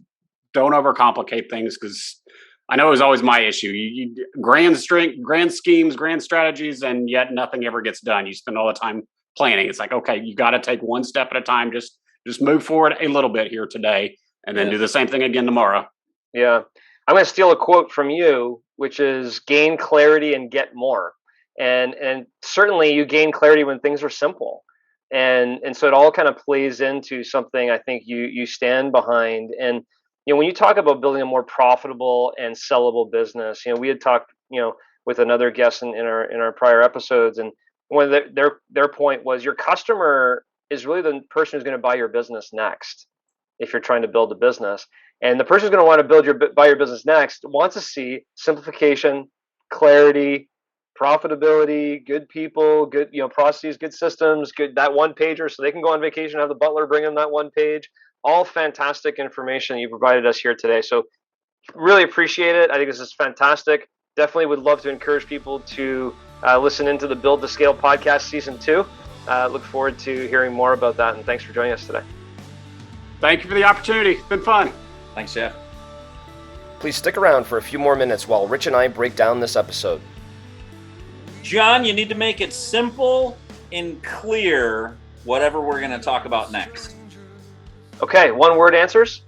Speaker 2: don't overcomplicate things, because I know it was always my issue. You grand schemes, grand strategies, and yet nothing ever gets done. You spend all the time planning. It's like, okay, you got to take one step at a time. Just move forward a little bit here today, and then do the same thing again tomorrow.
Speaker 1: Yeah. I'm going to steal a quote from you, which is gain clarity and get more. And certainly you gain clarity when things are simple. And so it all kind of plays into something I think you stand behind. And when you talk about building a more profitable and sellable business, we had talked, with another guest in our prior episodes, and one of their point was your customer is really the person who's going to buy your business next. If you're trying to build a business, and the person who's going to want to buy your business next wants to see simplification, clarity, profitability, good people, good processes, good systems, good that one pager, so they can go on vacation, have the butler bring them that one page. All fantastic information you provided us here today. So really appreciate it. I think this is fantastic. Definitely would love to encourage people to listen into the Build to Scale podcast season 2. Look forward to hearing more about that. And thanks for joining us today.
Speaker 2: Thank you for the opportunity. It's been fun.
Speaker 3: Thanks, Jeff.
Speaker 1: Please stick around for a few more minutes while Rich and I break down this episode.
Speaker 3: John, you need to make it simple and clear whatever we're going to talk about next.
Speaker 1: Okay, 1-word answers?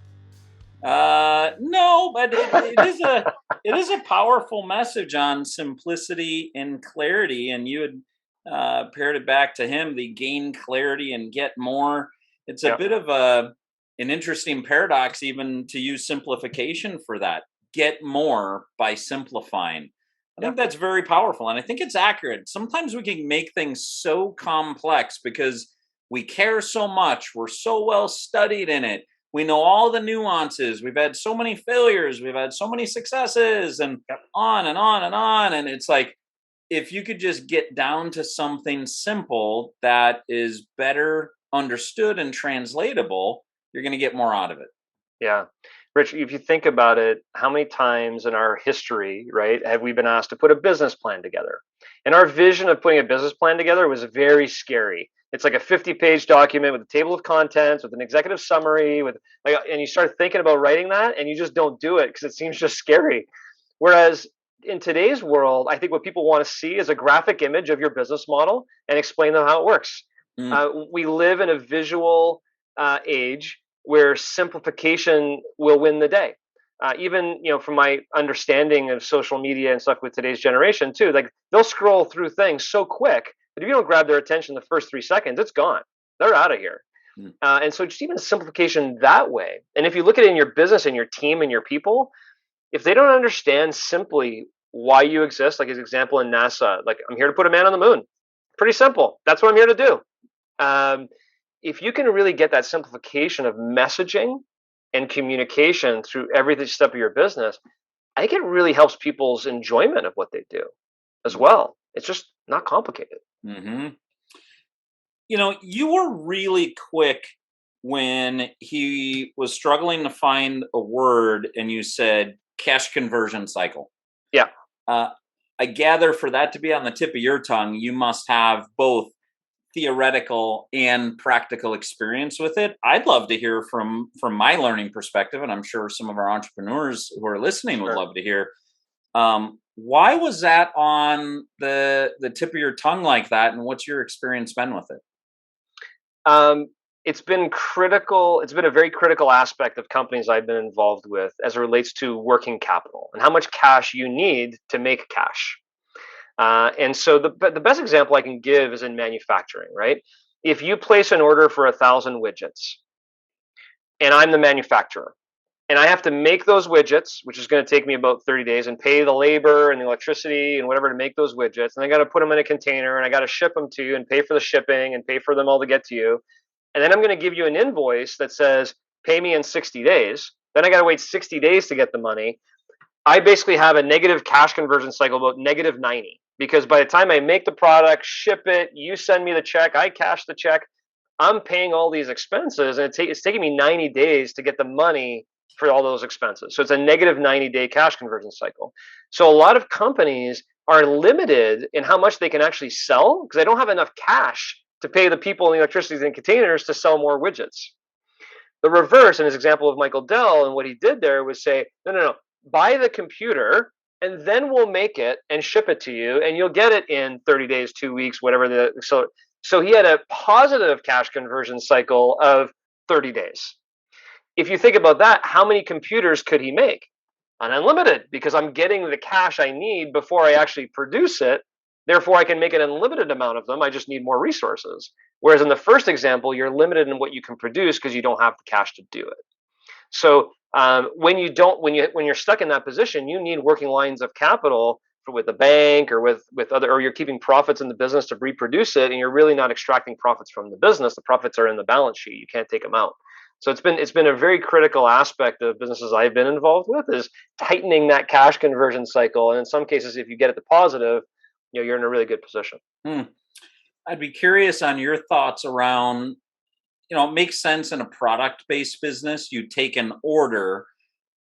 Speaker 3: No, but it is a powerful message on simplicity and clarity. And you had paired it back to him, the gain clarity and get more. It's a bit of an interesting paradox even to use simplification for that. Get more by simplifying. I think that's very powerful, and I think it's accurate. Sometimes we can make things so complex because we care so much. We're so well studied in it. We know all the nuances. We've had so many failures. We've had so many successes, and on and on and on. And it's like, if you could just get down to something simple that is better understood and translatable, you're going to get more out of it.
Speaker 1: Yeah. Rich, if you think about it, how many times in our history, right, have we been asked to put a business plan together? And our vision of putting a business plan together was very scary. It's like a 50-page document with a table of contents, with an executive summary, and you start thinking about writing that, and you just don't do it because it seems just scary. Whereas in today's world, I think what people want to see is a graphic image of your business model and explain them how it works.
Speaker 3: Mm.
Speaker 1: We live in a visual age where simplification will win the day. Even from my understanding of social media and stuff with today's generation too, like they'll scroll through things so quick that if you don't grab their attention the first 3 seconds, it's gone. They're out of here. And so just even simplification that way. And if you look at it in your business and your team and your people, if they don't understand simply why you exist, like his example in NASA, like I'm here to put a man on the moon. Pretty simple. That's what I'm here to do. If you can really get that simplification of messaging and communication through every step of your business, I think it really helps people's enjoyment of what they do as well. It's just not complicated.
Speaker 3: Mm-hmm. You were really quick when he was struggling to find a word and you said cash conversion cycle.
Speaker 1: Yeah.
Speaker 3: I gather for that to be on the tip of your tongue, you must have both theoretical and practical experience with it. I'd love to hear from my learning perspective, and I'm sure some of our entrepreneurs who are listening would love to hear. Why was that on the tip of your tongue like that, and what's your experience been with it?
Speaker 1: It's been critical. It's been a very critical aspect of companies I've been involved with as it relates to working capital and how much cash you need to make cash. And so the best example I can give is in manufacturing, right? If you place an order for 1,000 widgets and I'm the manufacturer and I have to make those widgets, which is going to take me about 30 days and pay the labor and the electricity and whatever to make those widgets. And I got to put them in a container and I got to ship them to you and pay for the shipping and pay for them all to get to you. And then I'm going to give you an invoice that says, pay me in 60 days. Then I got to wait 60 days to get the money. I basically have a negative cash conversion cycle, about negative 90, because by the time I make the product, ship it, you send me the check, I cash the check, I'm paying all these expenses, and it's taking me 90 days to get the money for all those expenses. So it's a negative 90-day cash conversion cycle. So a lot of companies are limited in how much they can actually sell because they don't have enough cash to pay the people in the electricity and containers to sell more widgets. The reverse, in his example of Michael Dell, and what he did there was say, no, buy the computer and then we'll make it and ship it to you and you'll get it in 30 days, 2 weeks, whatever. So he had a positive cash conversion cycle of 30 days. If you think about that, how many computers could he make? Unlimited, because I'm getting the cash I need before I actually produce it. Therefore, I can make an unlimited amount of them. I just need more resources. Whereas in the first example, you're limited in what you can produce because you don't have the cash to do it. So when you're stuck in that position, you need working lines of capital with a bank or with other, or you're keeping profits in the business to reproduce it, and you're really not extracting profits from the business. The profits are in the balance sheet. You can't take them out. So it's been a very critical aspect of businesses I've been involved with is tightening that cash conversion cycle. And in some cases, if you get it to positive, you're in a really good position.
Speaker 3: I'd be curious on your thoughts around, it makes sense in a product-based business. You take an order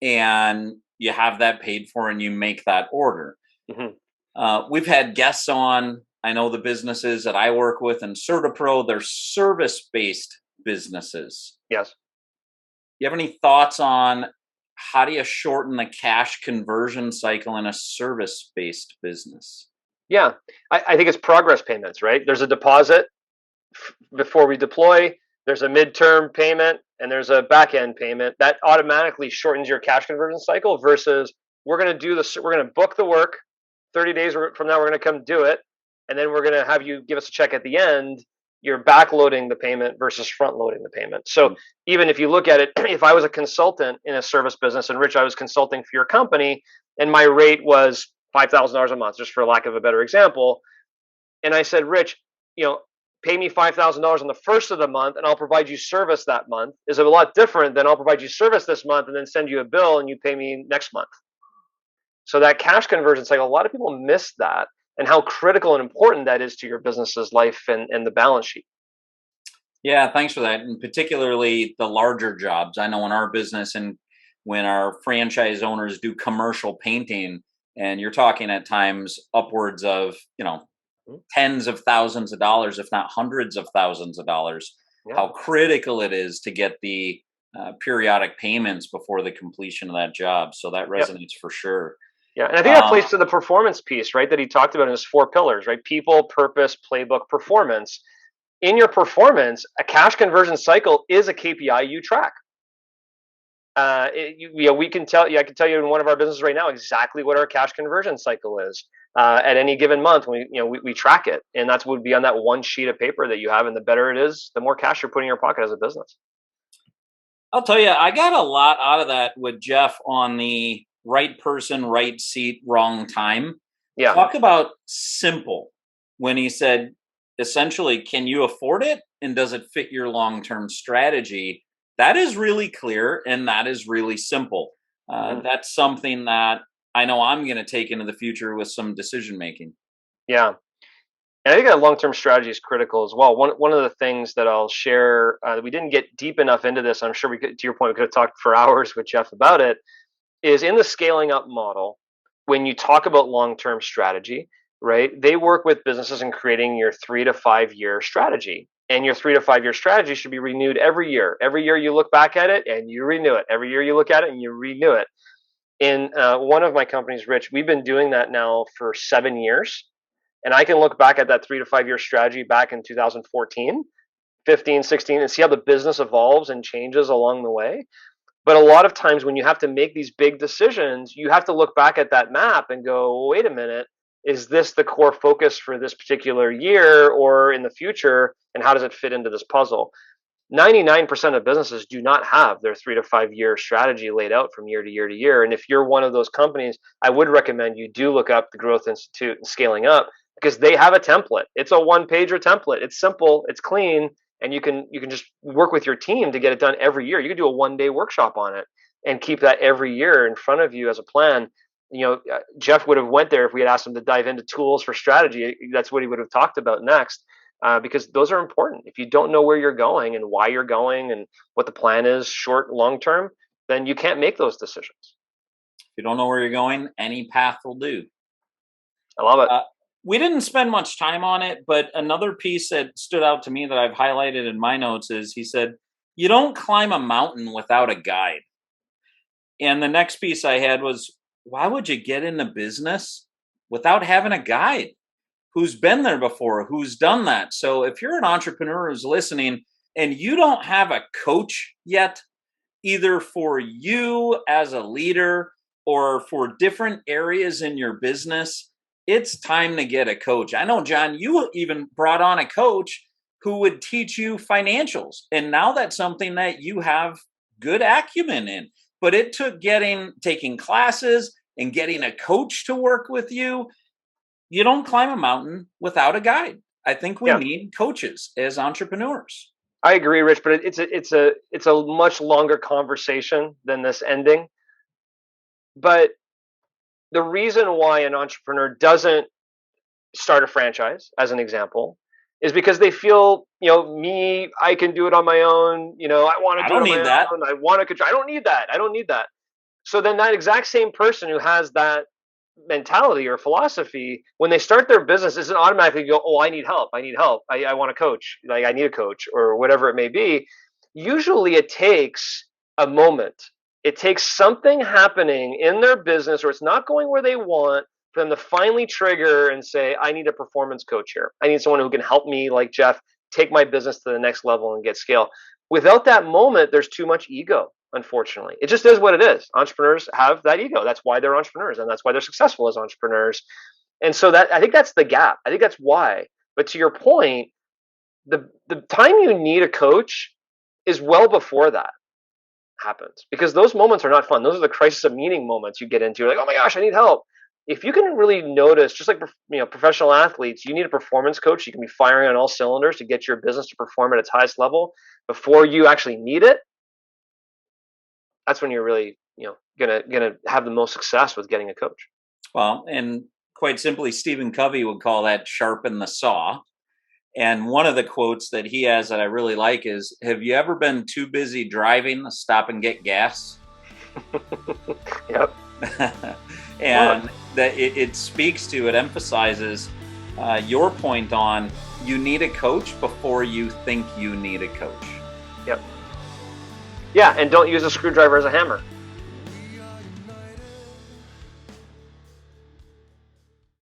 Speaker 3: and you have that paid for and you make that order. Mm-hmm. We've had guests on, I know the businesses that I work with in CertaPro, they're service-based businesses.
Speaker 1: Yes.
Speaker 3: You have any thoughts on how do you shorten the cash conversion cycle in a service-based business?
Speaker 1: Yeah, I think it's progress payments, right? There's a deposit before we deploy, there's a midterm payment, and there's a back-end payment. That automatically shortens your cash conversion cycle versus we're going to book the work, 30 days from now we're going to come do it, and then we're going to have you give us a check at the end. You're backloading the payment versus front-loading the payment. So even if you look at it, if I was a consultant in a service business, and Rich, I was consulting for your company, and my rate was $5,000 a month, just for lack of a better example. And I said, Rich, pay me $5,000 on the first of the month and I'll provide you service that month is a lot different than I'll provide you service this month and then send you a bill and you pay me next month. So that cash conversion cycle, a lot of people miss that and how critical and important that is to your business's life and the balance sheet.
Speaker 3: Yeah, thanks for that. And particularly the larger jobs. I know in our business and when our franchise owners do commercial painting, and you're talking at times upwards of, tens of thousands of dollars, if not hundreds of thousands of dollars, how critical it is to get the periodic payments before the completion of that job. So that resonates for sure.
Speaker 1: Yeah, and I think that plays to the performance piece, right? That he talked about in his 4 pillars, right? People, purpose, playbook, performance. In your performance, a cash conversion cycle is a KPI you track. We can tell you. I can tell you in one of our businesses right now exactly what our cash conversion cycle is at any given month. We track it, and that's would be on that one sheet of paper that you have. And the better it is, the more cash you're putting in your pocket as a business.
Speaker 3: I'll tell you, I got a lot out of that with Jeff on the right person, right seat, wrong time.
Speaker 1: Yeah.
Speaker 3: Talk about simple when he said, essentially, can you afford it? And does it fit your long-term strategy? That is really clear and that is really simple. That's something that I know I'm going to take into the future with some decision making.
Speaker 1: Yeah. And I think that long-term strategy is critical as well. One of the things that I'll share, we didn't get deep enough into this. I'm sure we could, to your point, we could have talked for hours with Jeff about it, is in the scaling up model, when you talk about long-term strategy, right? They work with businesses in creating your 3 to 5 year strategy. And your 3 to 5 year strategy should be renewed every year. Every year you look back at it and you renew it. Every year you look at it and you renew it. In one of my companies, Rich, we've been doing that now for 7 years. And I can look back at that 3 to 5 year strategy back in 2014, 15, 16, and see how the business evolves and changes along the way. But a lot of times when you have to make these big decisions, you have to look back at that map and go, wait a minute, is this the core focus for this particular year or in the future? And how does it fit into this puzzle? 99% of businesses do not have their 3 to 5 year strategy laid out from year to year to year. And if you're one of those companies, I would recommend you do look up the Growth Institute and Scaling Up, because they have a template. It's a 1-pager template. It's simple, it's clean, and you can just work with your team to get it done every year. You can do a 1-day workshop on it and keep that every year in front of you as a plan. Jeff would have went there if we had asked him to dive into tools for strategy. That's what he would have talked about next, because those are important. If you don't know where you're going and why you're going and what the plan is, short, long term, then you can't make those decisions.
Speaker 3: If you don't know where you're going, any path will do.
Speaker 1: I love it.
Speaker 3: We didn't spend much time on it, but another piece that stood out to me that I've highlighted in my notes is he said, you don't climb a mountain without a guide. And the next piece I had was, why would you get into business without having a guide who's been there before, who's done that? So if you're an entrepreneur who's listening and you don't have a coach yet, either for you as a leader or for different areas in your business, it's time to get a coach. I know, John, you even brought on a coach who would teach you financials. And now that's something that you have good acumen in. But it took taking classes and getting a coach to work with you. You don't climb a mountain without a guide. I think we need coaches as entrepreneurs.
Speaker 1: I agree, Rich, but it's a much longer conversation than this ending. But the reason why an entrepreneur doesn't start a franchise, as an example, is because they feel, I can do it on my own. I want to do it on my own. I want to control. I don't need that. I don't need that. So then that exact same person who has that mentality or philosophy, when they start their business, isn't automatically go, oh, I need help. I need help. I want a coach. Like I need a coach or whatever it may be. Usually it takes a moment. It takes something happening in their business, or it's not going where they want, for them to finally trigger and say, I need a performance coach here. I need someone who can help me, like Jeff, take my business to the next level and get scale. Without that moment, there's too much ego, unfortunately. It just is what it is. Entrepreneurs have that ego. That's why they're entrepreneurs, and that's why they're successful as entrepreneurs. And so I think that's the gap. I think that's why. But to your point, the time you need a coach is well before that happens, because those moments are not fun. Those are the crisis of meaning moments you get into. You're like, oh my gosh, I need help. If you can really notice, just like professional athletes, you need a performance coach. You can be firing on all cylinders to get your business to perform at its highest level before you actually need it. That's when you're really gonna have the most success with getting a coach.
Speaker 3: Well, and quite simply, Stephen Covey would call that sharpen the saw. And one of the quotes that he has that I really like is, have you ever been too busy driving to stop and get gas?
Speaker 1: Yep.
Speaker 3: And that it speaks to, it emphasizes your point on, you need a coach before you think you need a coach.
Speaker 1: Yep. Yeah, and don't use a screwdriver as a hammer.